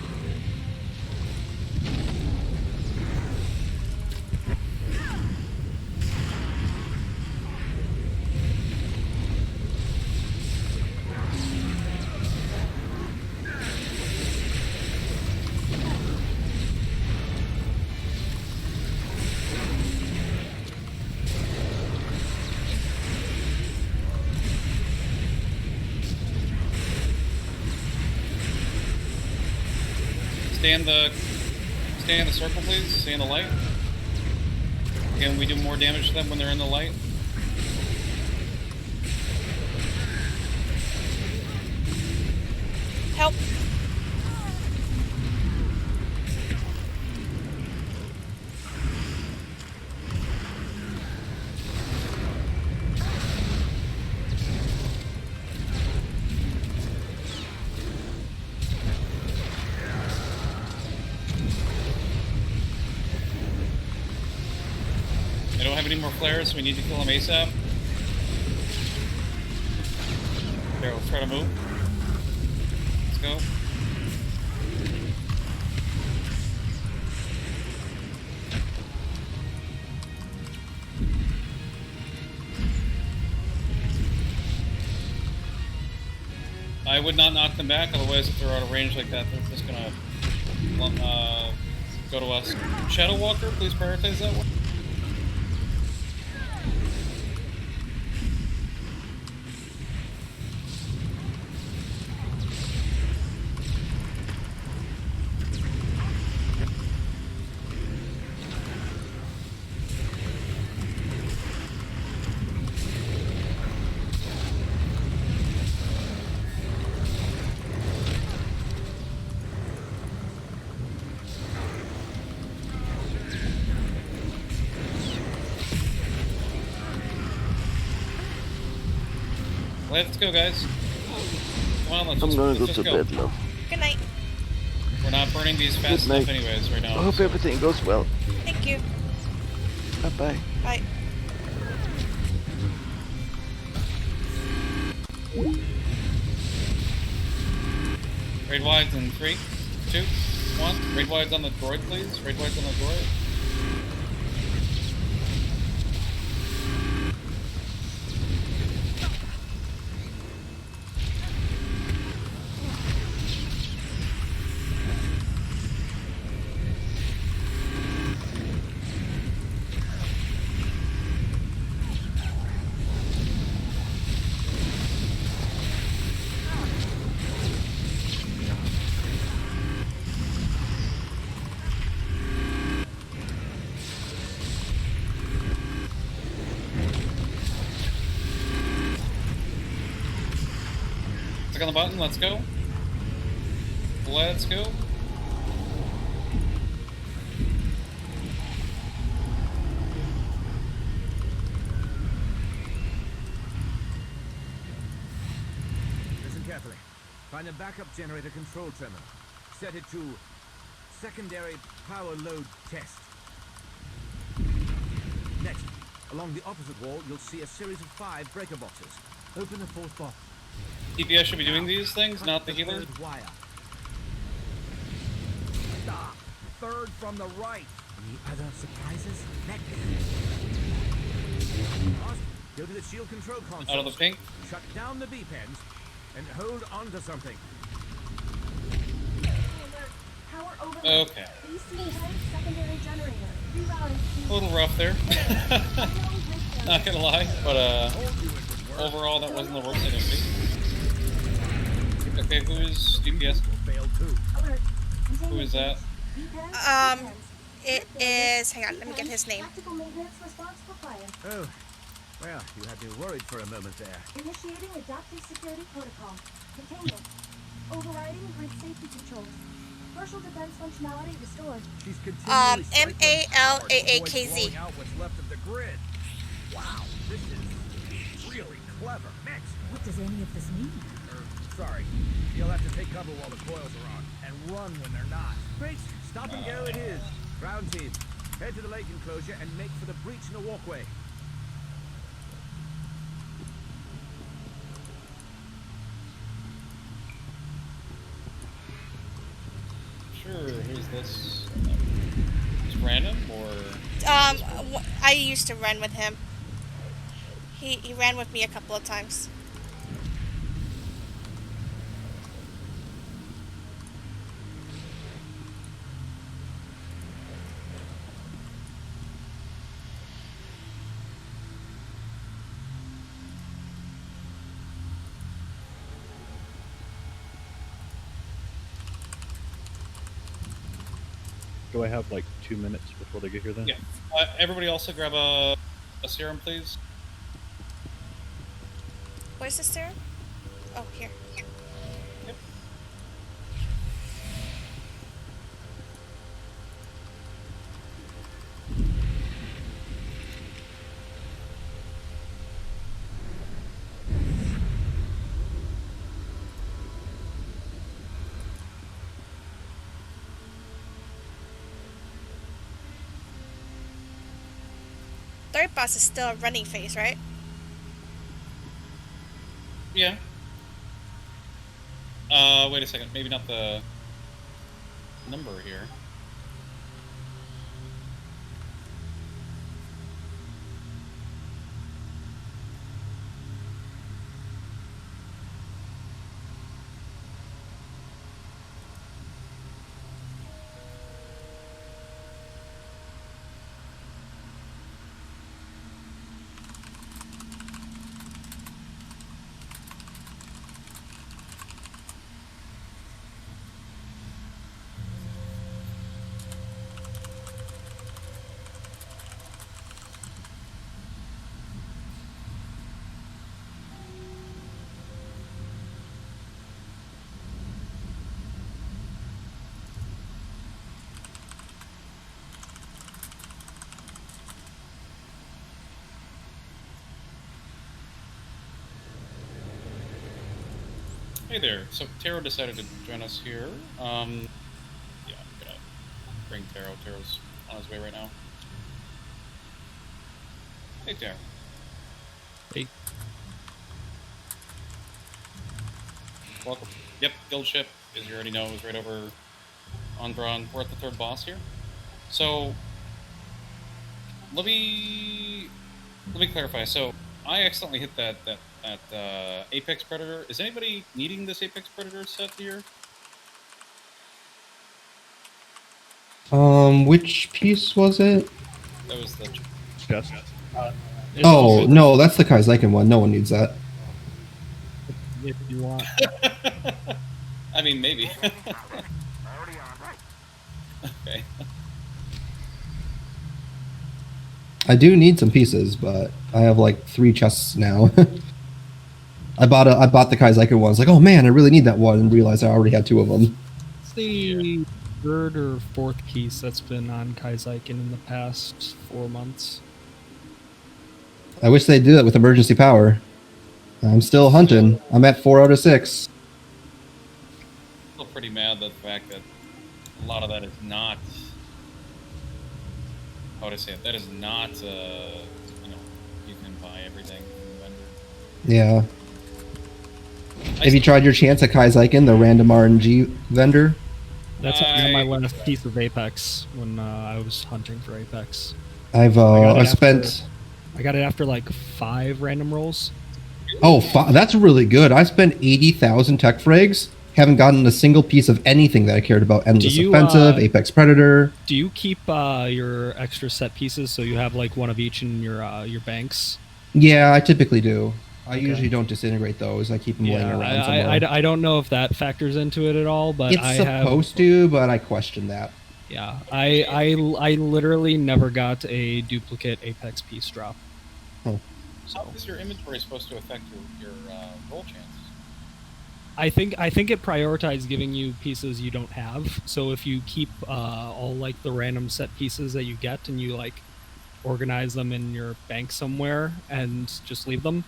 Stay in the circle, please. Stay in the light. Again, we do more damage to them when they're in the light. Help. I don't have any more flares, so we need to kill him ASAP. Okay, let's try to move. Let's go. I would not knock them back, otherwise if they're out of range like that, they're just gonna go to us. Shadow Walker, please prioritize that one. Let's go, guys. Come on, let's I'm just, gonna let's go just to go. bed, love. Good night. We're not burning these fast Good night. enough anyways right now. I hope so- everything goes well. Thank you. Bye-bye. Bye. Raid wides in 3, 2, 1. Raid wides on the droid, please. Raid wides on the droid. Click on the button, let's go. Let's go. Listen carefully. Find a backup generator control terminal. Set it to secondary power load test. Next, along the opposite wall, you'll see a series of 5 breaker boxes. Open the 4th box. DPS should be doing these things, Cut not the healer. 3rd wire. Stop. 3rd from the right. Any other surprises? Next. Go to the shield control console. Out of the pink. Shut down the B-pens and hold on to something. Power over. Okay. AC10 secondary generator. A little rough there. Not gonna lie, but overall that wasn't the worst thing I've seen. Okay, who is DPS? Who is that? It is. Hang on, let me get his name. Oh, well, you had me worried for a moment there. Initiating adaptive security protocol. Containment. Overriding grid safety controls. Partial defense functionality restored. She's continually cycling power to avoid MALAAKZ. blowing out what's left of the grid. Wow, this is really clever. Next. What does any of this mean? Sorry. You'll have to take cover while the coils are on, and run when they're not. Great. Stop and go it is. Ground team, head to the lake enclosure and make for the breach in the walkway. Sure, who's this? Just random or? I used to run with him. He ran with me a couple of times. Do I have like 2 minutes before they get here then? Yeah. Everybody also grab a serum, please. Where's the serum? Oh, here. Yep. Third boss is still a running phase, right? Yeah. Wait a second. Maybe not the number here. Hey there. So Taro decided to join us here. Yeah, I'm gonna bring Taro. Taro's on his way right now. Hey, Taro. Hey. Welcome. Yep, guild ship, as you already know, is right over on Braun. We're at the third boss here. So let me clarify. So I accidentally hit that Apex Predator. Is anybody needing this Apex Predator set here? Which piece was it? That was the Yes. Oh, no, that's the Kaizenkin one. No one needs that. If you want. I mean, maybe. Already on. Right. Okay. I do need some pieces, but I have like 3 chests now. I bought the Kaizenkin one. I was like, oh man, I really need that one, and realized I already had 2 of them. It's the third or fourth piece that's been on Kaizenkin in the past 4 months. I wish they'd do it with emergency power. I'm still hunting. I'm at 4 out of 6. Still pretty mad at the fact that a lot of that is not. How would I say it? That is not. You can buy everything from the vendor. Yeah. Have you tried your chance at Kaizenkin, the random RNG vendor? That's my last piece of Apex when I was hunting for Apex. I got it after like 5 random rolls. Oh, that's really good. I spent 80,000 tech frags Haven't gotten a single piece of anything that I cared about. Endless you, Offensive, Apex Predator. Do you keep your extra set pieces so you have like one of each in your banks? Yeah, I typically do. I Okay. usually don't disintegrate those. I keep them laying Yeah, around somewhere. I don't know if that factors into it at all, but It's I have. supposed to, but I question that. Yeah, I literally never got a duplicate Apex piece drop. Huh. How is your inventory supposed to affect your roll chances? I think it prioritizes giving you pieces you don't have. So if you keep all like the random set pieces that you get and you like organize them in your bank somewhere and just leave them,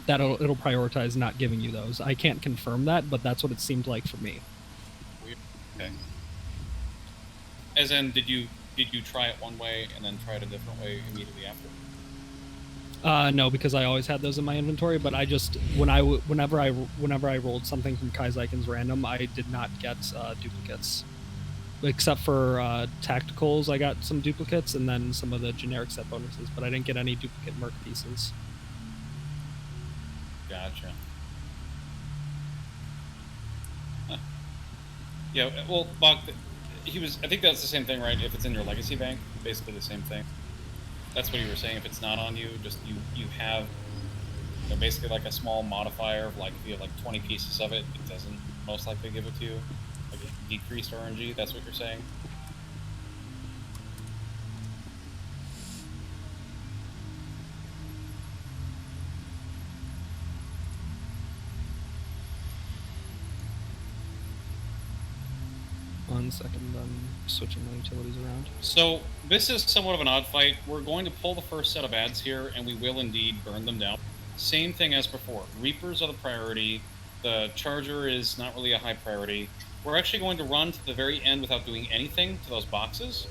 it'll prioritize not giving you those. I can't confirm that, but that's what it seemed like for me. Weird. Okay. As in, did you try it one way and then try it a different way immediately after? No, because I always had those in my inventory. But I just whenever I rolled something from Kaizyken's random, I did not get duplicates, except for tacticals. I got some duplicates, and then some of the generic set bonuses. But I didn't get any duplicate merc pieces. Gotcha. Huh. Yeah. Well, Bach, he was. I think that's the same thing, right? If it's in your legacy bank, basically the same thing. That's what you were saying. If it's not on you, just you have basically like a small modifier of like if you have like 20 pieces of it, it doesn't most likely give it to you. Like a decreased RNG. That's what you're saying. One second, I'm switching my utilities around. So this is somewhat of an odd fight. We're going to pull the first set of ads here, and we will indeed burn them down. Same thing as before. Reapers are the priority. The Charger is not really a high priority. We're actually going to run to the very end without doing anything to those boxes.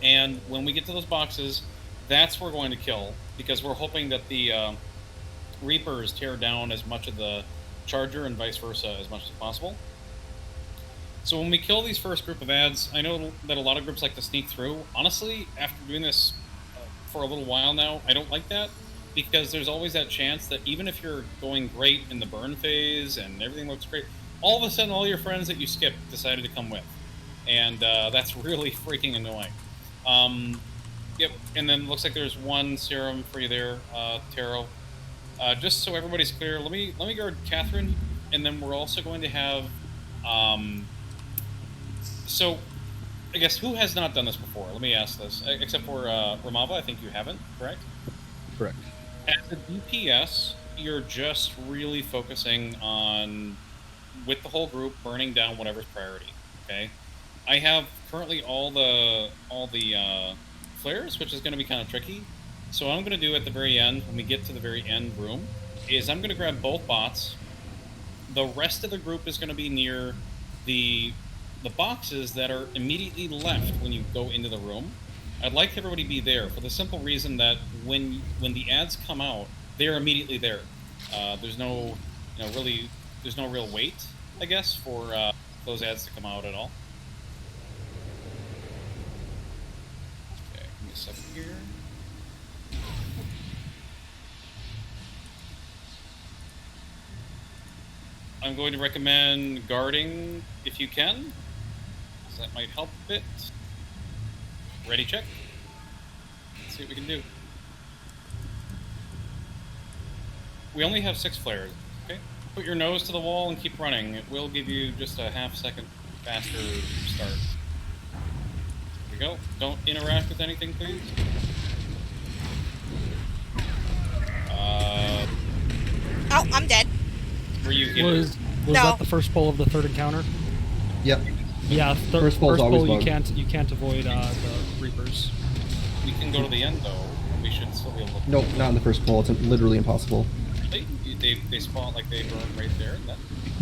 And when we get to those boxes, that's where we're going to kill, because we're hoping that the Reapers tear down as much of the Charger and vice versa as much as possible. So when we kill these first group of ads, I know that a lot of groups like to sneak through. Honestly, after doing this for a little while now, I don't like that, because there's always that chance that even if you're going great in the burn phase and everything looks great, all of a sudden all your friends that you skipped decided to come with. And that's really freaking annoying. Yep, and then looks like there's one serum for you there, Taro. Just so everybody's clear, let me guard Catherine, and then we're also going to have... So, I guess who has not done this before? Let me ask this. Except for Ramava, I think you haven't, correct? Correct. As a DPS, you're just really focusing on, with the whole group, burning down whatever's priority. Okay. I have currently all the flares, which is going to be kind of tricky. So what I'm going to do at the very end, when we get to the very end room, is I'm going to grab both bots. The rest of the group is going to be near the boxes that are immediately left when you go into the room. I'd like everybody to be there for the simple reason that when the ads come out, they're immediately there. There's no, there's no real wait, I guess, for those ads to come out at all. Okay, give me a second here. I'm going to recommend guarding if you can. That might help a bit. Ready, check. Let's see what we can do. We only have 6 flares, okay? Put your nose to the wall and keep running. It will give you just a half-second faster start. There we go. Don't interact with anything, please. Oh, I'm dead. Were you hit? Was No. that the first pull of the third encounter? Yep. Yeah, First pull's always pull you bugged. can't avoid the Reapers. We can go to the end, though. We should still be able to... Nope, not in the first pull. It's literally impossible. They spawn, like, they burn right there.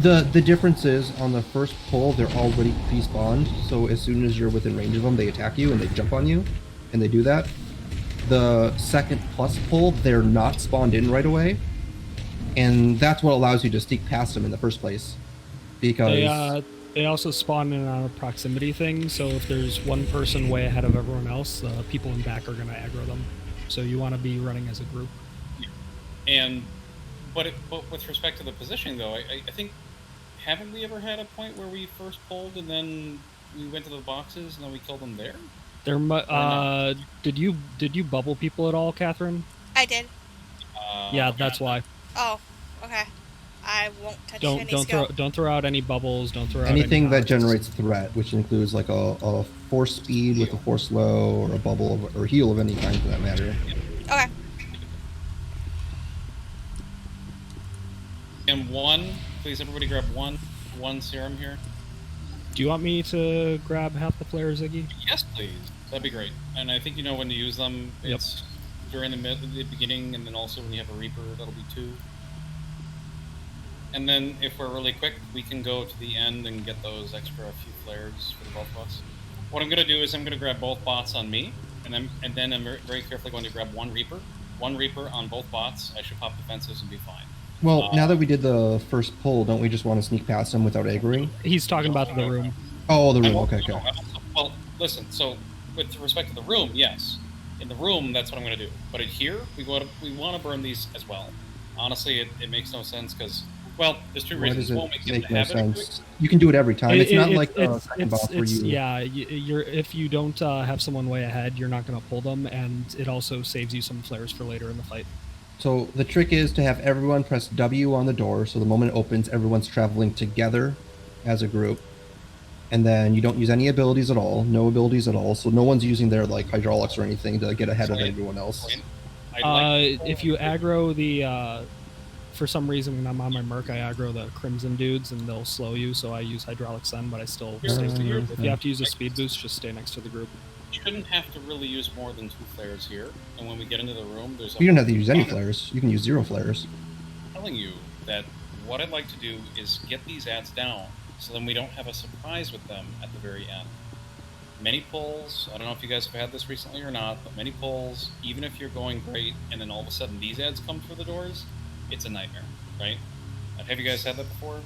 That... The difference is, on the first pull, they're already pre-spawned, so as soon as you're within range of them, they attack you and they jump on you, and they do that. The second plus pull, they're not spawned in right away, and that's what allows you to sneak past them in the first place. Because... They also spawn in on a proximity thing, so if there's one person way ahead of everyone else, the people in back are going to aggro them. So you want to be running as a group. Yeah. But with respect to the positioning, though, I think haven't we ever had a point where we first pulled and then we went to the boxes and then we killed them there? There, not? did you bubble people at all, Catherine? I did. Yeah, Okay. that's why. Oh, okay. I won't touch any skill. Don't throw out any bubbles. Don't throw out Anything any that hearts. generates threat, which includes like a force speed with a force low, or a bubble or heal of any kind for that matter. Okay. And please everybody grab one serum here. Do you want me to grab half the flares, Ziggy? Yes, please. That'd be great. And I think you know when to use them. Yep. It's during the beginning, and then also when you have a Reaper, that'll be 2. And then if we're really quick, we can go to the end and get those extra few flares for the both of us. What I'm going to do is I'm going to grab both bots on me, and then I'm very carefully going to grab one Reaper on both bots. I should pop defenses and be fine. Well, now that we did the first pull, don't we just want to sneak past him without aggroing? He's talking about the room. Oh, the room. Okay. Well, listen. So, with respect to the room, yes, in the room, that's what I'm going to do. But in here, we want to burn these as well. Honestly, it makes no sense because, well, there's 2 Why reasons. does it One, we get make the no habit of doing sense? You can do it every time. It's not like the it's, second boss where you. Yeah, if you don't have someone way ahead, you're not going to pull them, and it also saves you some flares for later in the fight. So the trick is to have everyone press W on the door, so the moment it opens, everyone's traveling together as a group. And then you don't use any abilities at all, no abilities at all, so no one's using their like hydraulics or anything to get ahead of everyone else. If you aggro the, for some reason when I'm on my Merc, I aggro the Crimson dudes and they'll slow you, so I use hydraulics then, but I still stay with the group. If you have to use a speed boost, just stay next to the group. You shouldn't have to really use more than 2 flares here. And when we get into the room, there's. You don't have to use any flares. You can use 0 flares. I'm telling you that what I'd like to do is get these ads down, so then we don't have a surprise with them at the very end. Many pulls, I don't know if you guys have had this recently or not, but many pulls, even if you're going great, and then all of a sudden these ads come through the doors, it's a nightmare, right? Have you guys had that before?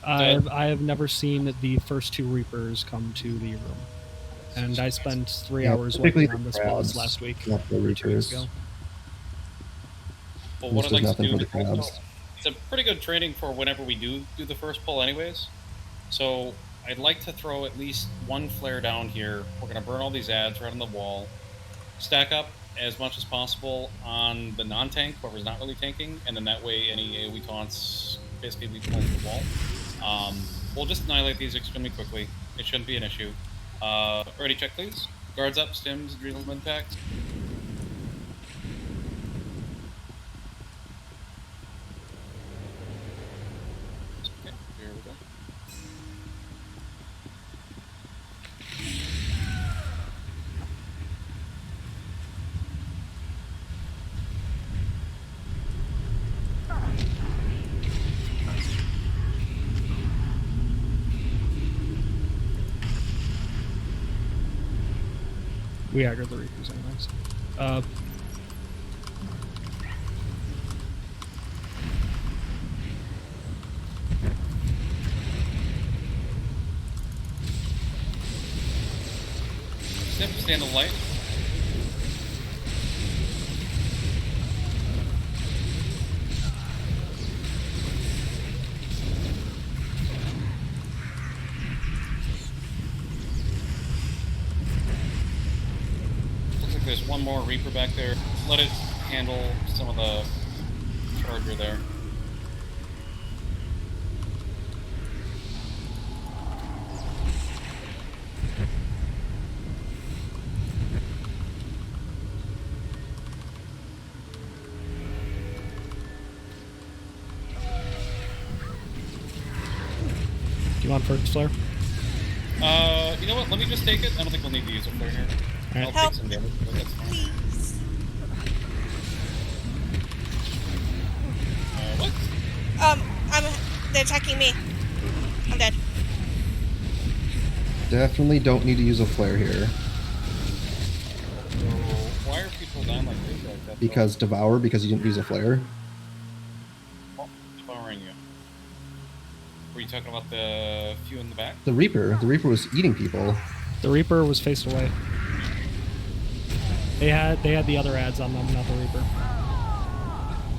I have never seen the first 2 Reapers come to the room. And I spent 3 hours working on this boss last week. Not the Reapers. Well, what I'd There's like to nothing do for the crabs. it's a pretty good training for whenever we do the first pull anyways. So I'd like to throw at least 1 flare down here. We're going to burn all these ads right on the wall. Stack up as much as possible on the non-tank, whoever's not really tanking, and then that way any AoE taunts basically we pull to the wall. We'll just annihilate these extremely quickly. It shouldn't be an issue. Ready, check please. Guards up, stims, adrenal impact. Okay, here we go. We aggroed the Reapers anyways. Stay in the light. Looks like there's one more Reaper back there. Let it handle some of the charger there. Do you want first flare? You know what? Let me just take it. I don't think we'll need to use a flare here. Right. I'll Help. take some damage, but that's fine. Please. What? They're attacking me. I'm dead. Definitely don't need to use a flare here. So why are people down like this like that? Because Devour, because you didn't use a flare. Oh, devouring you. Were you talking about the few in the back? The Reaper was eating people. The Reaper was faced away. They had the other ads on them, not the Reaper.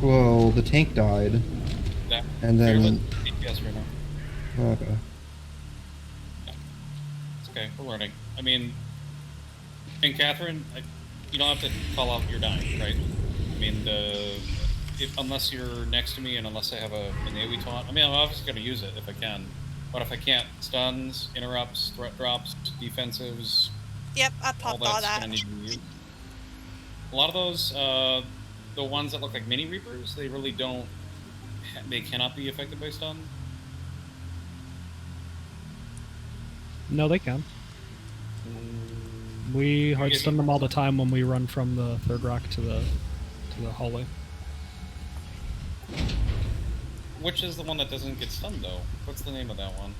Whoa, the tank died. That And then DPS right now. okay. It's okay. We're learning. I mean, and Catherine, you don't have to call out you're dying, right? I mean, unless you're next to me and unless I have an AoE taunt, I mean, I'm obviously going to use it if I can. But if I can't, stuns, interrupts, threat drops, defensives, Yep, I all popped that's all that. going to need to be used. A lot of those, the ones that look like mini Reapers, they really don't, they cannot be affected by stun. No, they can. We hard stun them all the time when we run from the third rock to the hallway. Which is the one that doesn't get stunned, though? What's the name of that one?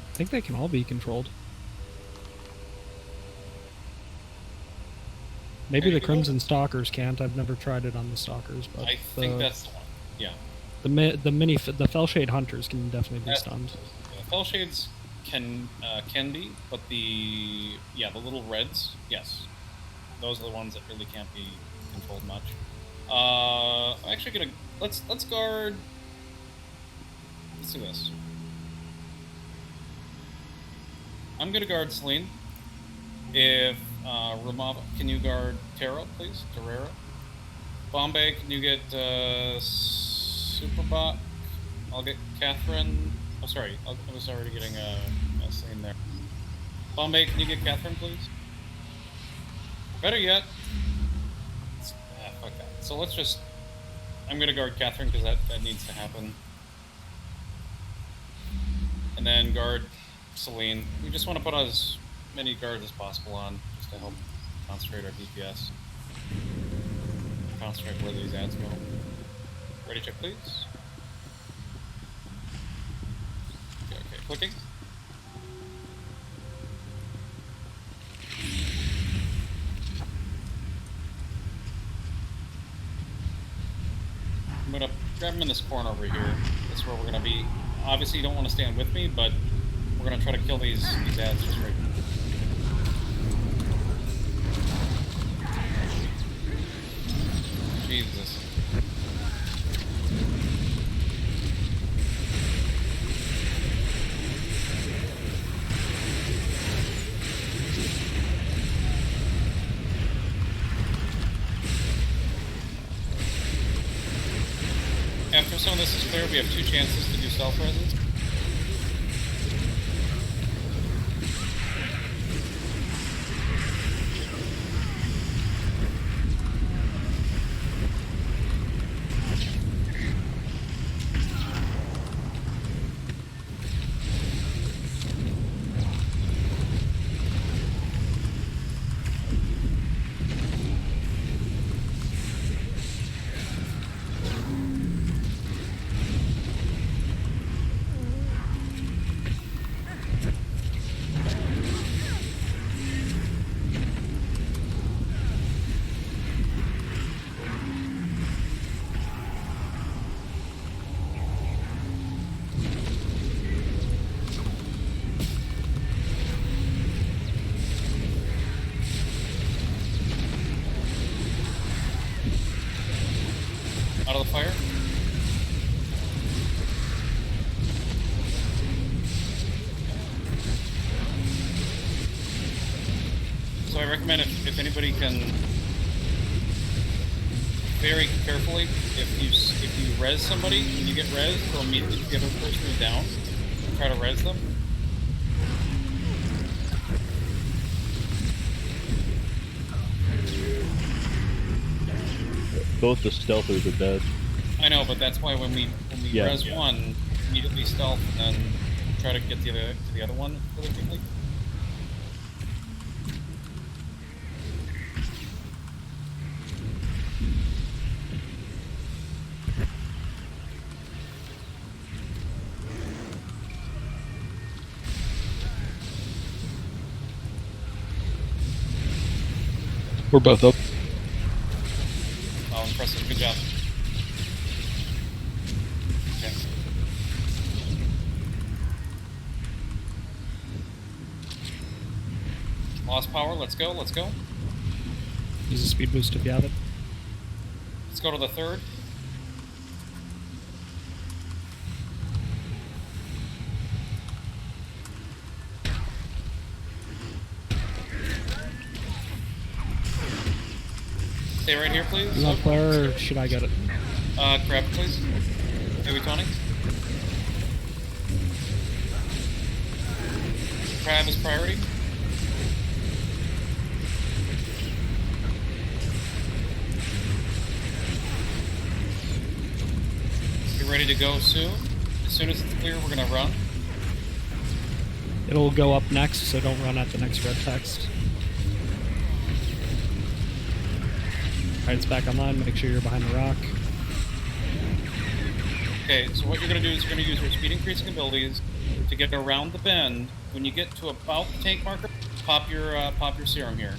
I think they can all be controlled. Maybe the Crimson Stalkers can't. I've never tried it on the Stalkers, but I think that's the one. Yeah. The Fellshade Hunters can definitely be stunned. Fellshades can be, but the little reds, yes, those are the ones that really can't be controlled much. I'm actually gonna let's guard. Let's do this. I'm gonna guard Celine. If Ramava, can you guard Taro, please? Terrera. Bombay, can you get Superbot? I'll get Catherine. Oh, sorry. I was already getting a Celine there. Bombay, can you get Catherine, please? Better yet. Fuck that. So let's just. I'm gonna guard Catherine because that needs to happen. And then guard Celine. We just want to put as many guards as possible on just to help concentrate our DPS. Concentrate where these ads go. Ready check, please. Okay, clicking. I'm gonna grab him in this corner over here. That's where we're gonna be. Obviously, you don't want to stand with me, but we're gonna try to kill these ads just right. Jesus. After some of this is clear, we have 2 chances to do self-resist. Out of the fire. So I recommend if anybody can very carefully, if you res somebody, when you get res, they'll immediately get a person who's down and try to res them. Both the stealthers are dead. I know, but that's why when we res one, immediately stealth and then try to get to the other one really quickly. We're both up. Oh, impressive. Good job. Okay. Lost power. Let's go. Let's go. Use a speed boost if you have it. Let's go to the third. Stay right here, please. You want flare, or should I get it? Grab it, please. Maybe tonic. Crab is priority. Get ready to go soon. As soon as it's clear, we're gonna run. It'll go up next, so don't run at the next red text. Alright, it's back online. Make sure you're behind the rock. Okay, so what you're gonna do is you're gonna use your speed increasing abilities to get around the bend. When you get to about the tank marker, pop your serum here.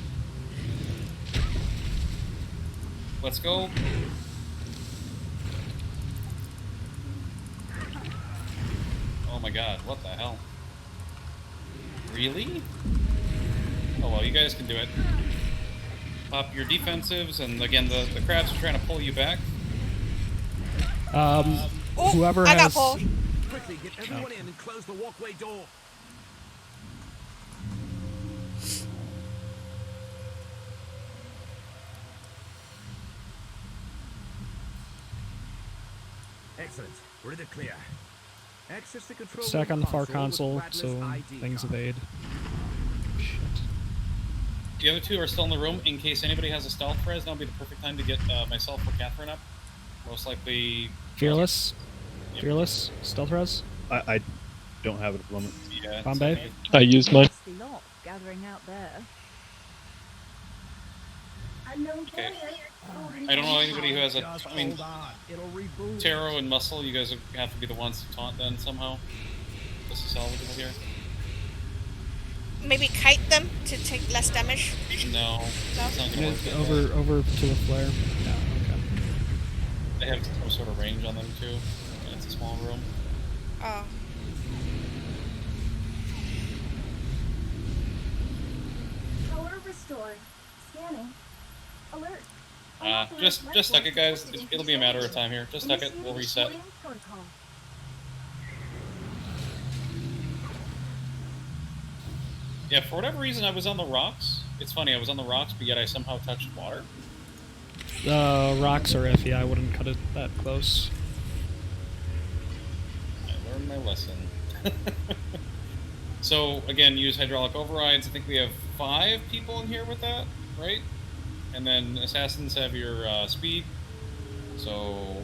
Let's go. Oh my god, what the hell? Really? Oh well, you guys can do it. Pop your defensives, and again, the crabs are trying to pull you back. Whoever I got has... pulled. Quickly, get everyone in and close the walkway door. Excellent. We're in the clear. Access the control Stack room on the far console with console, so Bradley's ID things card. evade. Shit. The other two are still in the room. In case anybody has a stealth res, now would be the perfect time to get myself or Catherine up. Most likely... Fearless? Yep. Fearless? Stealth res? I don't have it at the moment. Yeah. Bombay? I used mine. Nasty lot gathering out there. Okay. I don't know anybody who has a... Just I mean, hold on. It'll reboot. Taro and Muscle, you guys have to be the ones to taunt then somehow. This is salvageable here. Maybe kite them to take less damage. No, it's not gonna work. that well. Over to the flare. Yeah, okay. They have some sort of range on them too, and it's a small room. Oh. Power restored. Scanning. Alert. Just stuck it, guys. It'll be a matter of time here. Just stuck it. We'll reset. Protocol. Yeah, for whatever reason, I was on the rocks. It's funny, I was on the rocks, but yet I somehow touched water. Rocks are iffy. I wouldn't cut it that close. I learned my lesson. So, again, use hydraulic overrides. I think we have 5 people in here with that, right? And then assassins have your speed. So,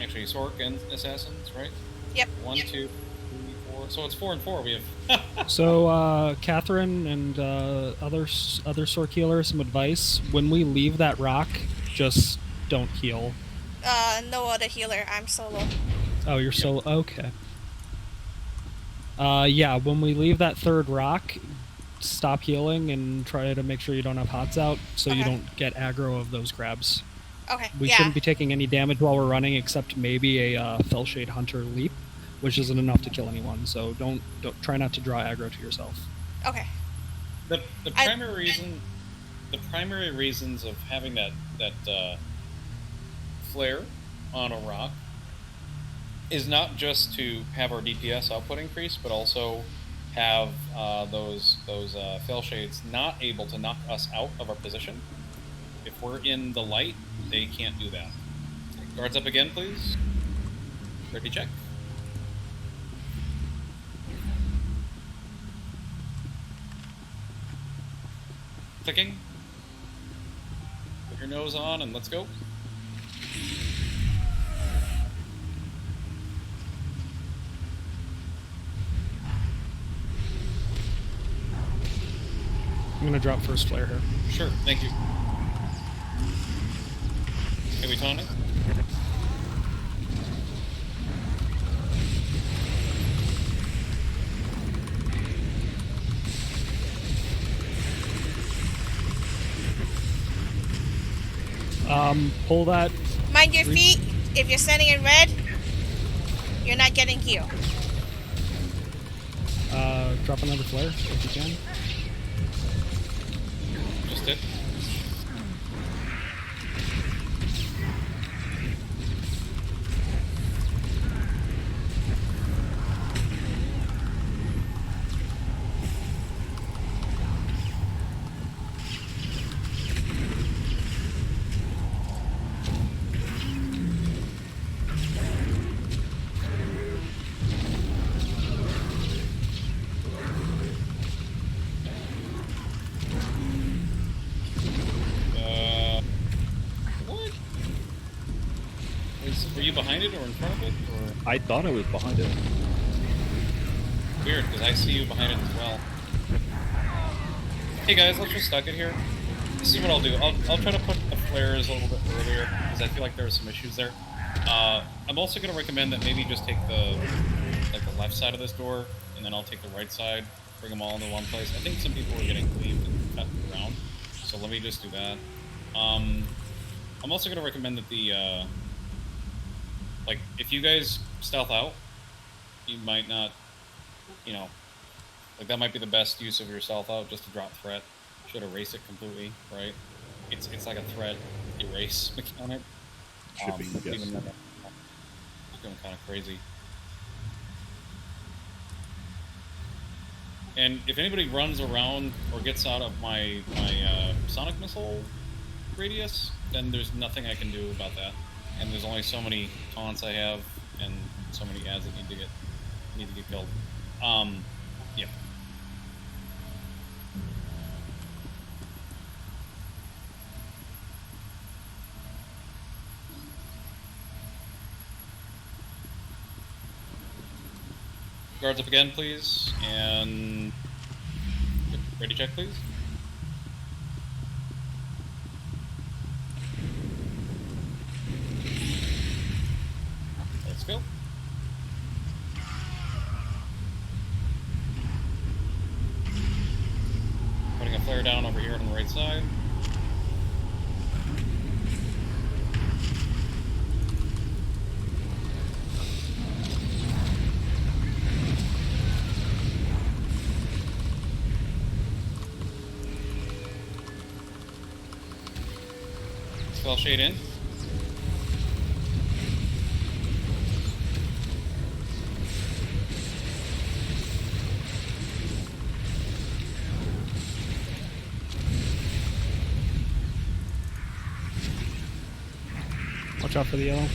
actually, Sork and assassins, right? Yep. 1, 2, 3, 4. So it's 4 and 4. We have. So, Catherine and other Sork healers, some advice. When we leave that rock, just don't heal. No other healer. I'm solo. Oh, you're solo. Okay. Yeah, when we leave that third rock, stop healing and try to make sure you don't have hots out so you Okay. don't get aggro of those crabs. Okay. We yeah. shouldn't be taking any damage while we're running except maybe a Fellshade Hunter leap, which isn't enough to kill anyone, so don't try not to draw aggro to yourself. Okay. The primary reasons of having that flare on a rock is not just to have our DPS output increase, but also have those fail shades not able to knock us out of our position. If we're in the light, they can't do that. Guards up again, please. Ready, check. Clicking. Put your nose on and let's go. I'm gonna drop first flare here. Sure, thank you. Can we taunt it? Pull that. Mind your feet. If you're standing in red, you're not getting healed. Drop another flare if you can. Just did. Were you behind it or in front of it? Or I thought I was behind it. weird, because I see you behind it as well. Hey guys, let's just stuck it here. This is what I'll do. I'll try to put the flares a little bit earlier, because I feel like there are some issues there. I'm also going to recommend that maybe just take the left side of this door, and then I'll take the right side, bring them all into one place. I think some people are getting cleaved and cut around, so let me just do that. I'm also going to recommend that the, like, if you guys stealth out, you might not, you know, like, that might be the best use of your stealth out, just to drop threat. Should erase it completely, right? It's like a threat erase mechanic. Should be, yes. Even though it's going kind of crazy. And if anybody runs around or gets out of my sonic missile radius, then there's nothing I can do about that. And there's only so many taunts I have, and so many ads that need to get killed. Yeah. Guards up again, please, and ready check, please. Let's go. Putting a flare down over here on the right side. Spell shade in. Watch out for the yellow.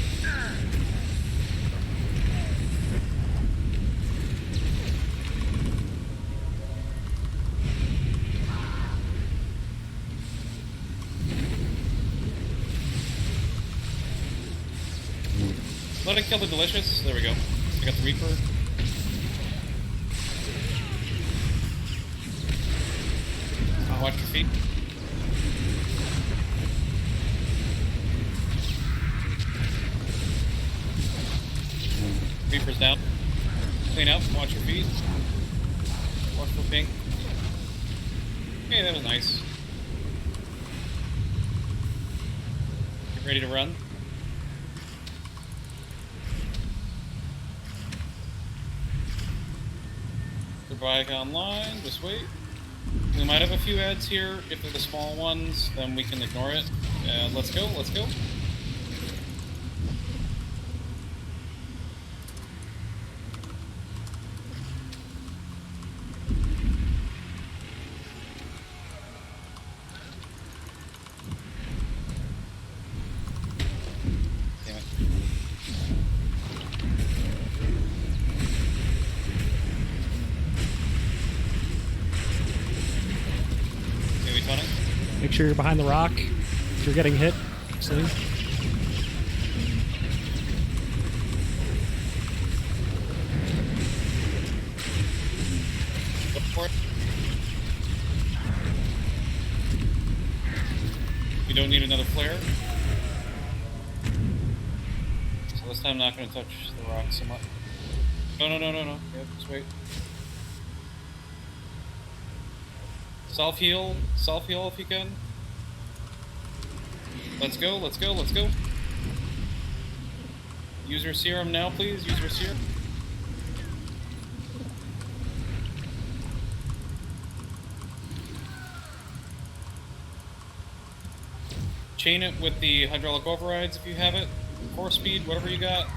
Let it kill the delicious. There we go. I got the Reaper. Watch your feet. Reaper's down. Clean up. Watch your feet. Watch for pink. Okay, that was nice. Get ready to run. Bike online, just wait. We might have a few ads here. If they're the small ones, then we can ignore it. Let's go, let's go. Damn it. Make sure you're behind the rock. If you're getting hit, sling. Go for it. You don't need another flare. So this time I'm not going to touch the rock so much. No. Yeah, just wait. Self-heal if you can. Let's go. Use your serum now, please. Use your serum. Chain it with the hydraulic overrides if you have it. 4-speed, whatever you got.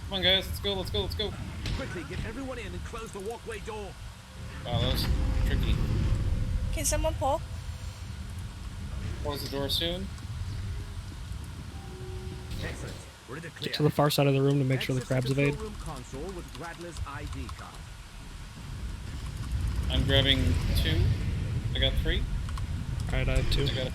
Come on, guys, let's go. Quickly, get everyone in and close the walkway door. Wow, that was tricky. Can someone pull? Close the door soon. Excellent. We're in the clear. Get to the far side of the room to make sure the Access to crabs evade. control room console with Radler's ID card. I'm grabbing 2. I got 3. Alright, I have 2. I got it.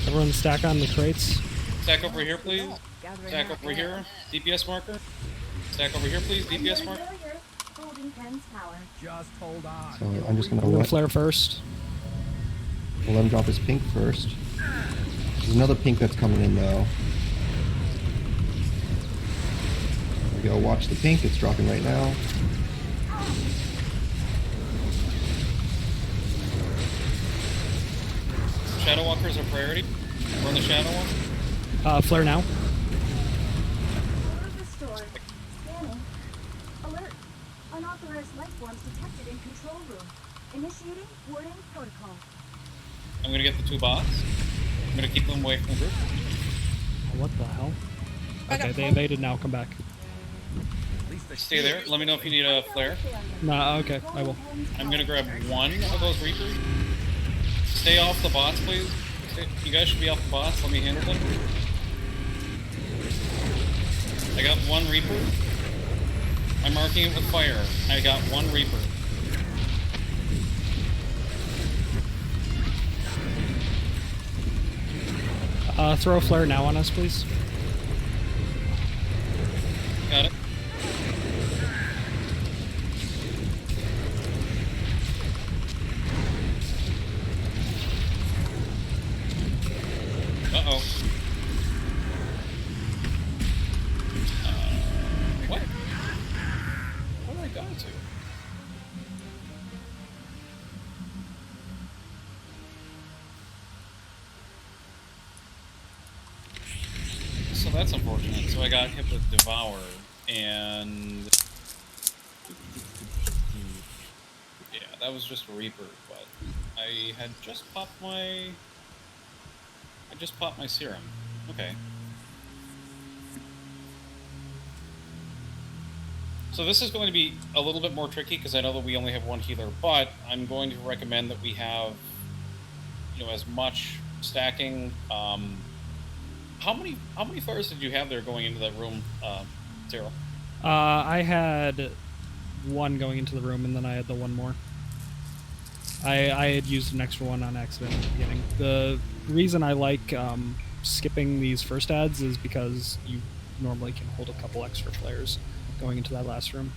Everyone stack on the crates. Stack over here, please. Stack over here. DPS marker. Stack over here, please. DPS marker. Holding Ken's power. Just hold on. So I'm just gonna I'm gonna let flare first. we'll let him drop his pink first. There's another pink that's coming in though. There we go. Watch the pink. It's dropping right now. Shadow Walkers are priority. We're on the Shadow one. Flare now. Order restored. Scanning. Alert. Unauthorized life forms detected in control room. Initiating warding protocol. I'm gonna get the 2 bots. I'm gonna keep them away from the group. What the hell? I Okay, got they pulled. invaded now. Come back. Stay there. Let me know if you need a flare. Nah, okay, I will. I'm gonna grab 1 of those Reapers. Stay off the bots, please. You guys should be off the bots. Let me handle them. I got 1 Reaper. I'm marking it with fire. I got 1 Reaper. Throw a flare now on us, please. Got it. Uh-oh. What? What did I die to? So that's unfortunate. So I got hit with Devour, and yeah, that was just a Reaper, but I had just popped my serum. Okay. So this is going to be a little bit more tricky because I know that we only have 1 healer, but I'm going to recommend that we have, as much stacking. How many flares did you have there going into that room, Tara? I had 1 going into the room, and then I had the 1 more. I had used an extra 1 on accident at the beginning. The reason I like skipping these first ads is because you normally can hold a couple extra flares going into that last room.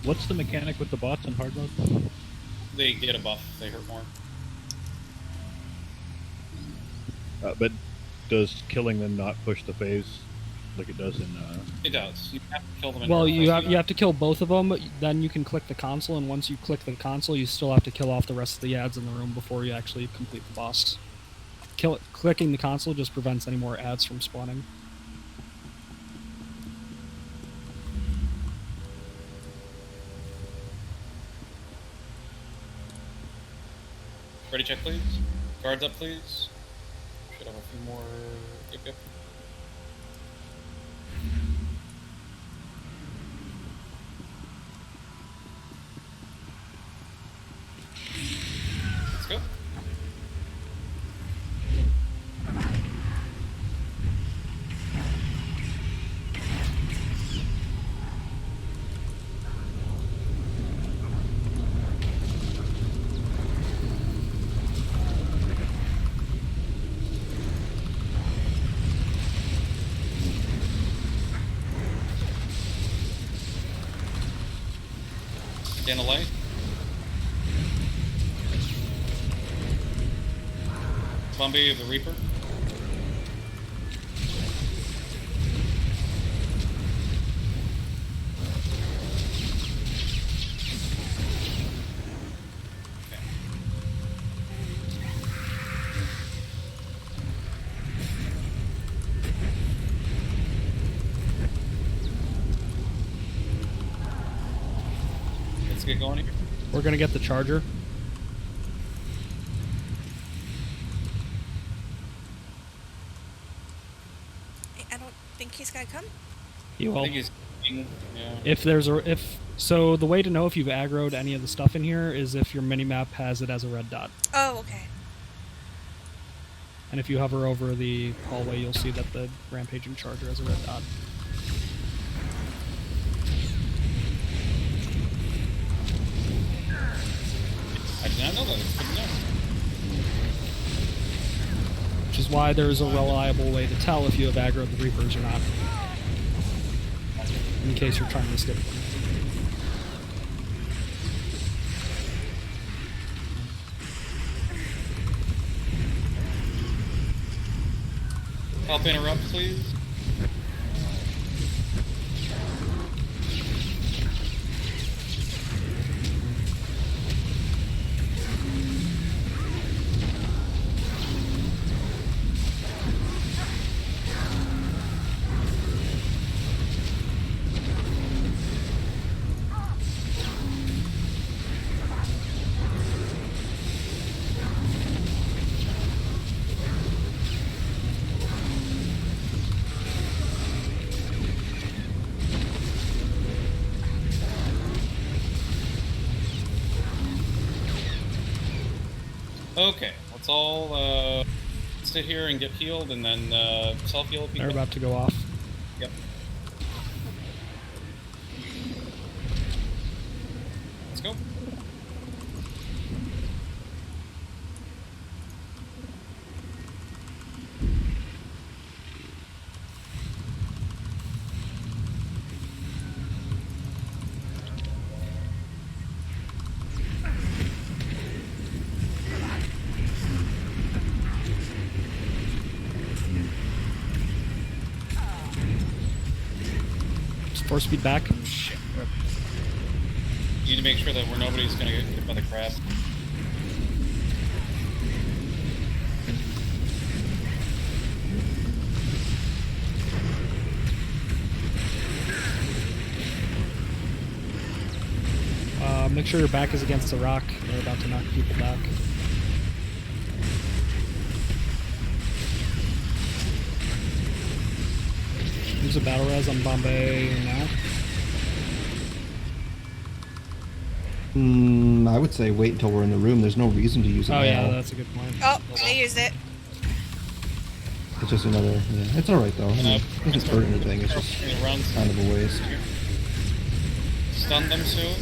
What's the mechanic with the bots in hard mode? They get a buff. They hurt more. But does killing them not push the phase like it does in? It does. You have to kill them. Well, you have to kill both of them. Then you can click the console, and once you click the console, you still have to kill off the rest of the ads in the room before you actually complete the boss. Clicking the console just prevents any more ads from spawning. Ready check, please. Guards up, please. Should have a few more. Yep. Let's go. Down the light. Bombay of the Reaper. Let's get going here. We're gonna get the charger. I don't think he's gonna come. He will. I think Yeah. If there's so the way to know if you've aggroed any of the stuff in here is if your minimap has it as a red dot. Oh, okay. And if you hover over the hallway, you'll see that the rampaging charger has a red dot. I did not know that. It's good to know. Which is why there's a reliable way to tell if you have aggroed the Reapers or not. In case you're trying to skip them. Help interrupt, please. Okay, let's all sit here and get healed, and then self-heal if you They're can. about to go off. Yep. Let's go. Force speed back. Shit. You need to make sure that nobody's gonna get hit by the crab. Make sure your back is against the rock. They're about to knock people back. Use a battle res on Bombay now. I would say wait until we're in the room. There's no reason to use it now. Oh yeah, that's a good point. Oh, they used it. It's just another... Yeah, it's alright though. I mean, it doesn't hurt anything. It's just kind of a waste. Stun them soon.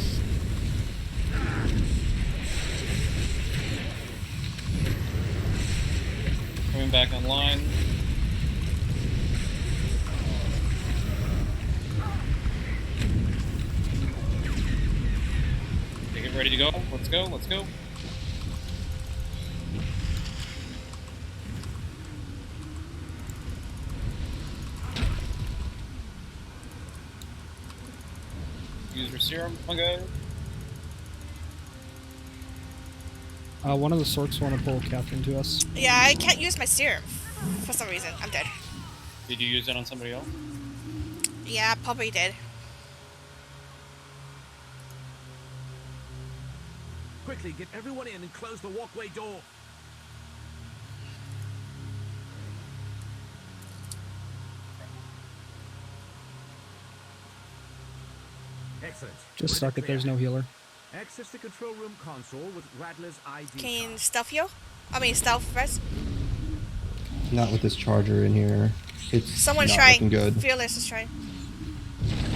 Coming back online. Okay, get ready to go. Let's go, let's go. Use your serum, fungi. One of the sorts want to pull Catherine to us. Yeah, I can't use my serum for some reason. I'm dead. Did you use it on somebody else? Yeah, probably did. Quickly, get everyone in and close the walkway door. Excellent. Just suck it, there's no healer. Access the control room console with Radler's ID. Can you stealth heal? I mean, stealth res? Not with this charger in here. It's Someone's not trying. looking good. Fearless is trying.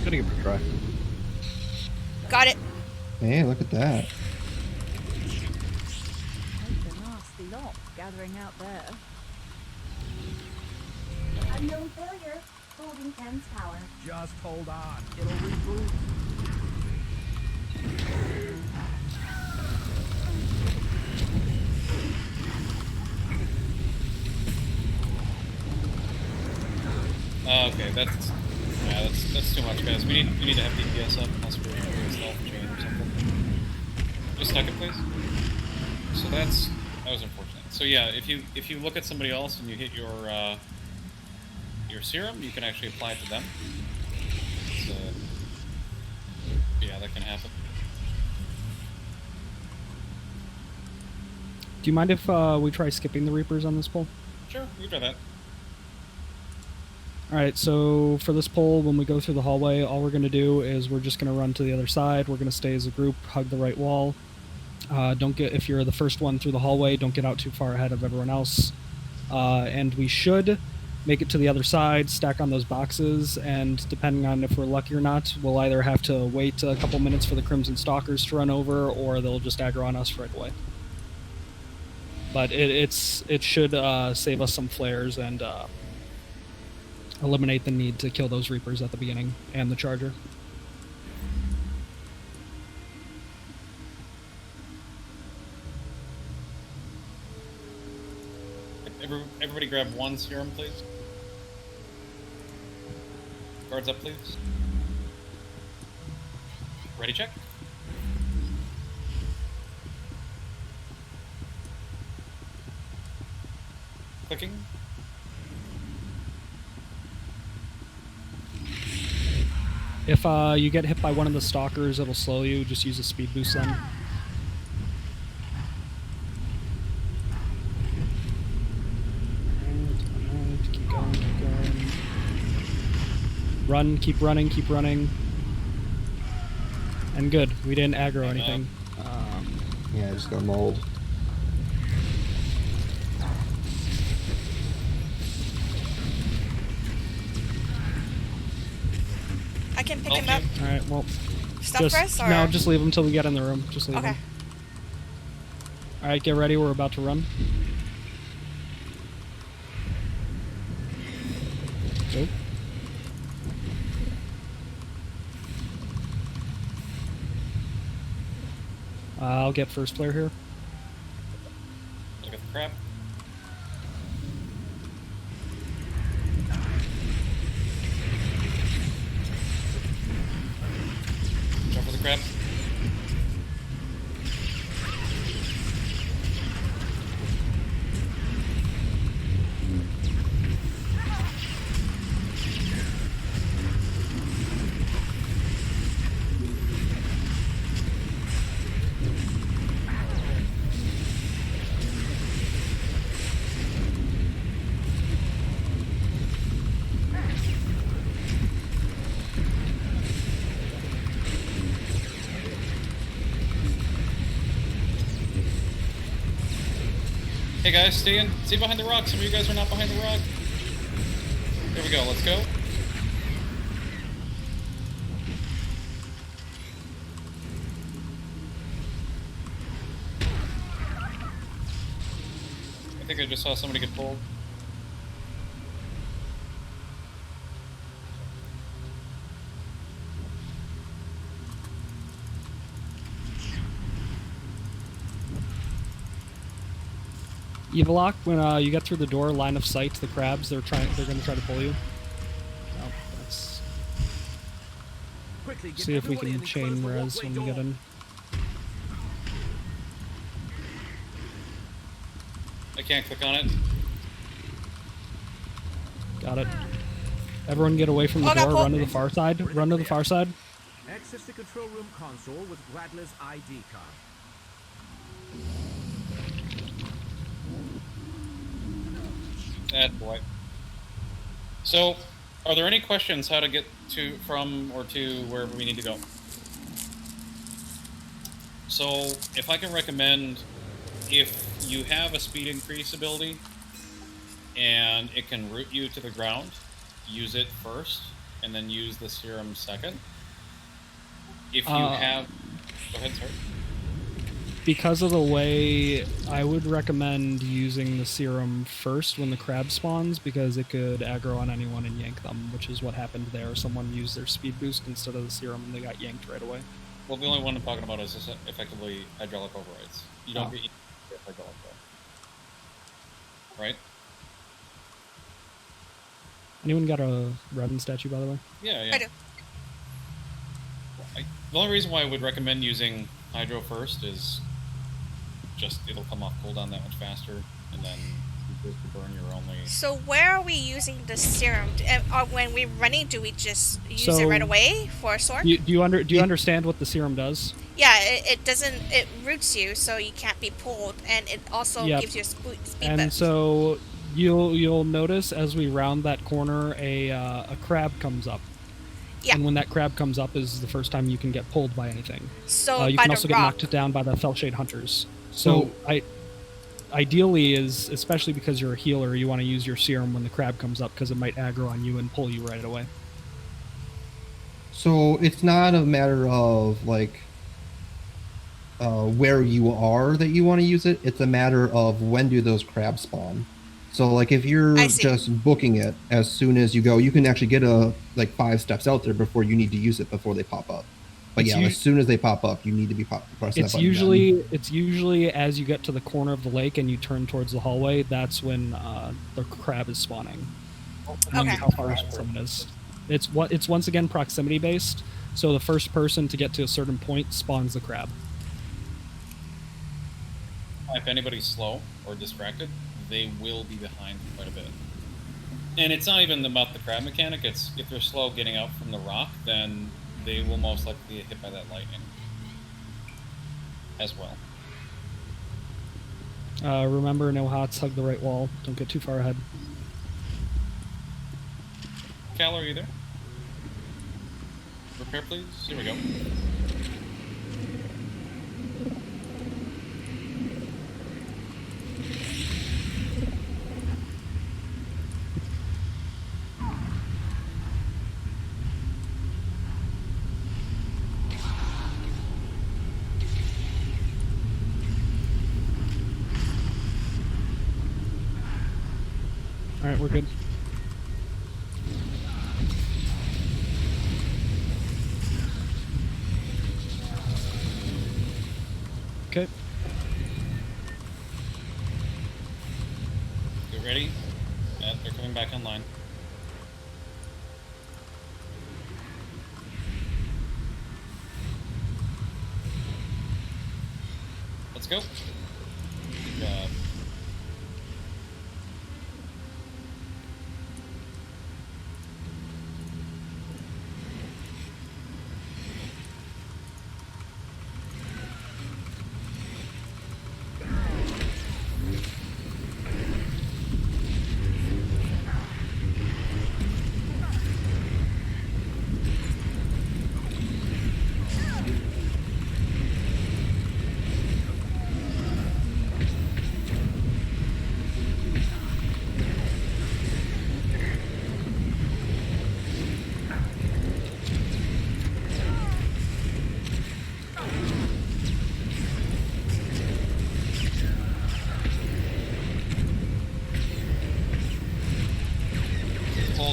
Gonna give it a try. Got it. Hey, look at that. It's a nasty lot gathering out there. Unknown failure. Holding 10's power. Just hold on. It'll reboot. Okay, that's too much, guys. We need to have DPS up unless we're doing a stealth chain or something. Just stuck it, please. So that was unfortunate. So yeah, if you look at somebody else and you hit your serum, you can actually apply it to them. So, yeah, that can happen. Do you mind if we try skipping the Reapers on this pull? Sure, we can try that. Alright, so for this poll, when we go through the hallway, all we're going to do is we're just going to run to the other side. We're going to stay as a group, hug the right wall. If you're the first one through the hallway, don't get out too far ahead of everyone else. And we should make it to the other side, stack on those boxes, and depending on if we're lucky or not, we'll either have to wait a couple minutes for the Crimson Stalkers to run over, or they'll just aggro on us right away. But it should save us some flares and eliminate the need to kill those Reapers at the beginning and the Charger. Everybody grab one serum, please. Guards up, please. Ready, check. Clicking. If you get hit by one of the Stalkers, it'll slow you. Just use a speed boost then. Keep going, keep going. Run, keep running, keep running. And good, we didn't aggro anything. Yeah, I just got mauled. I can pick him up. Alright, well. Stuff first, or? No, just leave him till we get in the room. Just leave Okay. him. Alright, get ready, we're about to run. Go. I'll get first player here. Look at the crab. Jump for the crab. Hey guys, stay behind the rock. Some of you guys are not behind the rock. Here we go, let's go. I think I just saw somebody get pulled. Evillock, when you get through the door, line of sight to the crabs, they're going to try to pull you. Oh, that's... Quickly, get See if we everybody can in and chain close the res walkway when we get door. in. I can't click on it. Got it. Everyone get away from the door, run to the far side. Run to the far side. Access the control room console with Rattler's ID card. Boy. So, are there any questions how to get from or to wherever we need to go? So, if I can recommend, if you have a speed increase ability and it can root you to the ground, use it first and then use the serum second. If you have... Go ahead, sir. Because of the way, I would recommend using the serum first when the crab spawns, because it could aggro on anyone and yank them, which is what happened there. Someone used their speed boost instead of the serum and they got yanked right away. Well, the only one I'm talking about is effectively hydraulic overrides. You don't get hydraulic though. Right? Anyone got a Revan statue, by the way? Yeah. I do. The only reason why I would recommend using Hydro first is just it'll come off cooldown that much faster, and then you burn your only... So where are we using the serum? When we're running, do we just use it right away for a sword? Do you understand what the serum does? Yeah, it doesn't. It roots you, so you can't be pulled, and it also gives you a speed And boost. so You'll notice as we round that corner, a crab comes up. Yeah. And when that crab comes up is the first time you can get pulled by anything. So You by can the also get rock. knocked down by the Felshade Hunters. So ideally is, especially because you're a healer, you want to use your serum when the crab comes up because it might aggro on you and pull you right away. So it's not a matter of like where you are that you want to use it. It's a matter of when do those crabs spawn. So like if you're just booking it as soon as you go, you can actually get like 5 steps out there before you need to use it before they pop up. But It's yeah, as soon as they pop up, you need to be pressing that button. It's usually as you get to the corner of the lake and you turn towards the hallway. That's when the crab is spawning. Okay. How far someone is. It's once again proximity based. So the first person to get to a certain point spawns the crab. If anybody's slow or distracted, they will be behind quite a bit. And it's not even about the crab mechanic. It's if they're slow getting out from the rock, then they will most likely get hit by that lightning as well. Remember, no hots, hug the right wall. Don't get too far ahead. Cal, are you there? Repair, please. Here we go. All right, we're good. Okay. Get ready. They're coming back online. Let's go. Good job.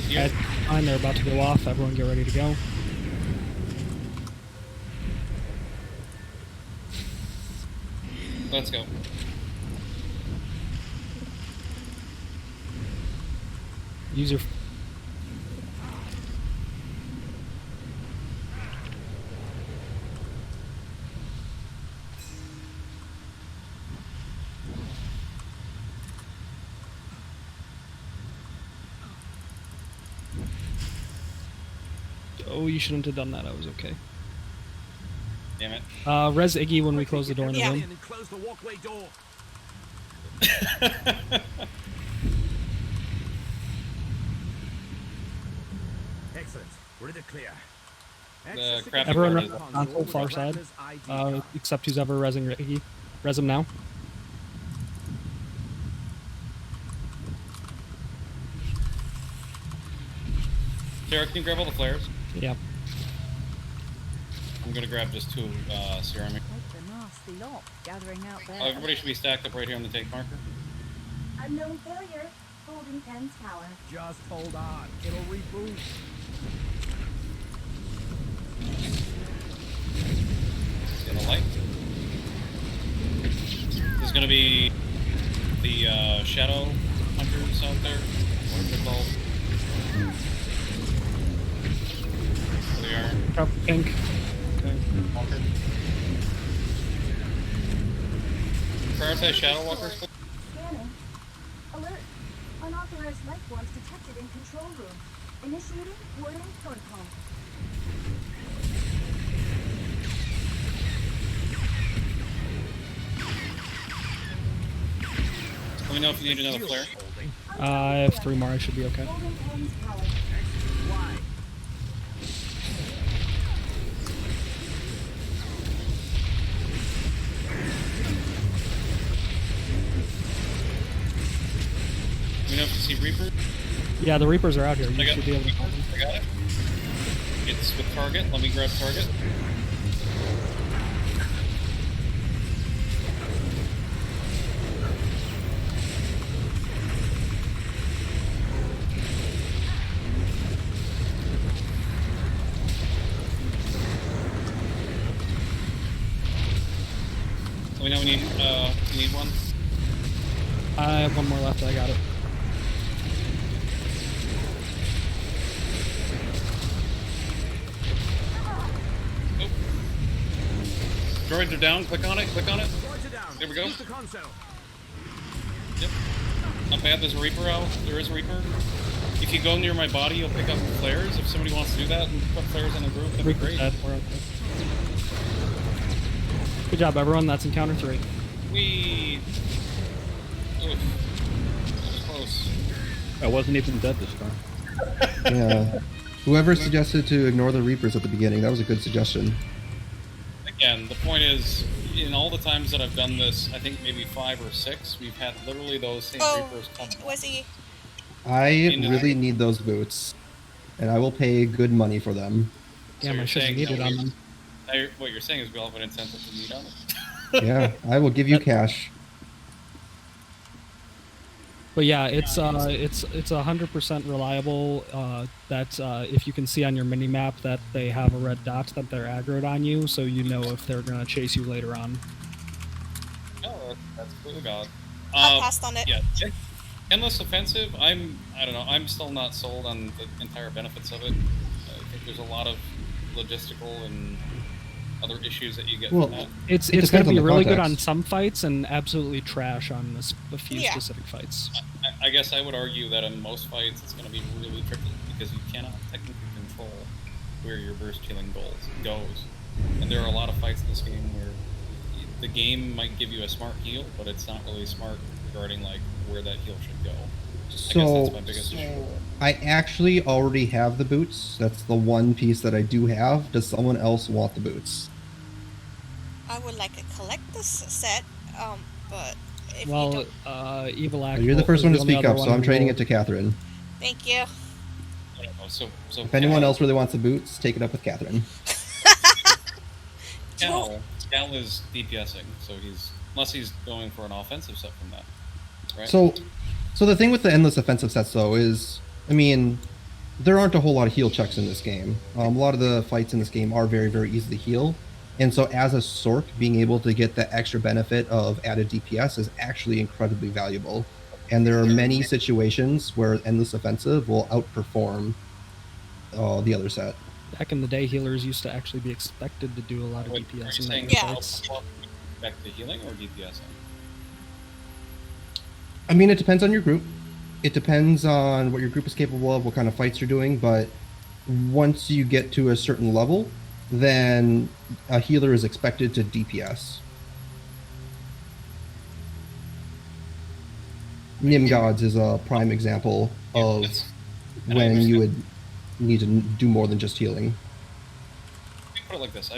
Here. Fine, they're about to go off. Everyone get ready to go. Let's go. Use your... Oh, you shouldn't have done that. I was okay. Damn it. Res Iggy when we close the door in the room. And close the walkway door. Excellent. We're in the clear. Everyone on the far side, except who's ever resing Iggy. Res him now. Sarah, can you grab all the flares? Yeah. I'm gonna grab just 2 serum. Quite the nasty lot gathering out there. Everybody should be stacked up right here on the take marker. Unknown failure. Holding Penn's tower. Just hold on. It'll reboot. In the light. There's gonna be the shadow hunters out there. What are they called? There they are. Drop pink. Okay. Walker. Prioritize shadow walkers. Scanning. Alert. Unauthorized life forms detected in control room. Initiating warning protocol. Let me know if you need another flare. I have 3 more. I should be okay. Holding pens power. Why? We know if you see Reaper. Yeah, the Reapers are out here. You I got, should be able to call them. I got it. It's with target. Let me grab target. We know we need one. I have 1 more left. I got it. Oh. Droids are down. Click on it. Click on it. Charge it down. There we go. Use the console. Yep. Not bad. There's a Reaper out. There is a Reaper. If you go near my body, you'll pick up flares. If somebody wants to do that and put flares in the group, that'd be Reaper's great. dead. We're okay. Good job, everyone. That's encounter 3. Whee! Oof. That was close. I wasn't even dead this time. Yeah. Whoever suggested to ignore the Reapers at the beginning, that was a good suggestion. Again, the point is, in all the times that I've done this, I think maybe 5 or 6, we've had literally those same Reapers come. Was he? I really need those boots, and I will pay good money for them. Damn, you're I should have saying, needed on them. What you're saying is we all have an incentive to meet on it. Yeah, I will give you cash. But yeah, it's 100% reliable. That if you can see on your mini map that they have a red dot that they're aggroed on you, so you know if they're gonna chase you later on. No, that's completely valid. I passed on it. Yeah, endless offensive. I don't know. I'm still not sold on the entire benefits of it. I think there's a lot of logistical and other issues that you get Well, from that. It's It going depends to on be the really good context. on some fights and absolutely trash on a few Yeah. specific fights. I guess I would argue that in most fights it's going to be really tricky because you cannot technically control where your burst healing goes. And there are a lot of fights in this game where the game might give you a smart heal, but it's not really smart regarding like where that heal should go. I guess that's my biggest issue. I actually already have the boots. That's the one piece that I do have. Does someone else want the boots? I would like a collector's set, but if you Well, don't, Evil Act. You're the first one to is only speak other up, so one I'm trading who it to Catherine. thank you. I don't know. So If anyone else really wants the boots, take it up with Catherine. Cal is DPSing, so unless he's going for an offensive set from that, right? So the thing with the endless offensive sets, though, is, I mean, there aren't a whole lot of heal checks in this game. A lot of the fights in this game are very, very easy to heal. And so as a Sorc, being able to get that extra benefit of added DPS is actually incredibly valuable. And there are many situations where endless offensive will outperform the other set. Back in the day, healers used to actually be expected to do a lot of Are you DPS in saying that Yeah. fights. back to healing or DPSing? I mean, it depends on your group. It depends on what your group is capable of, what kind of fights you're doing. But once you get to a certain level, then a healer is expected to DPS. Nim Gods is a prime example of And I when you understand. would need to do more than just healing. Let me put it like this: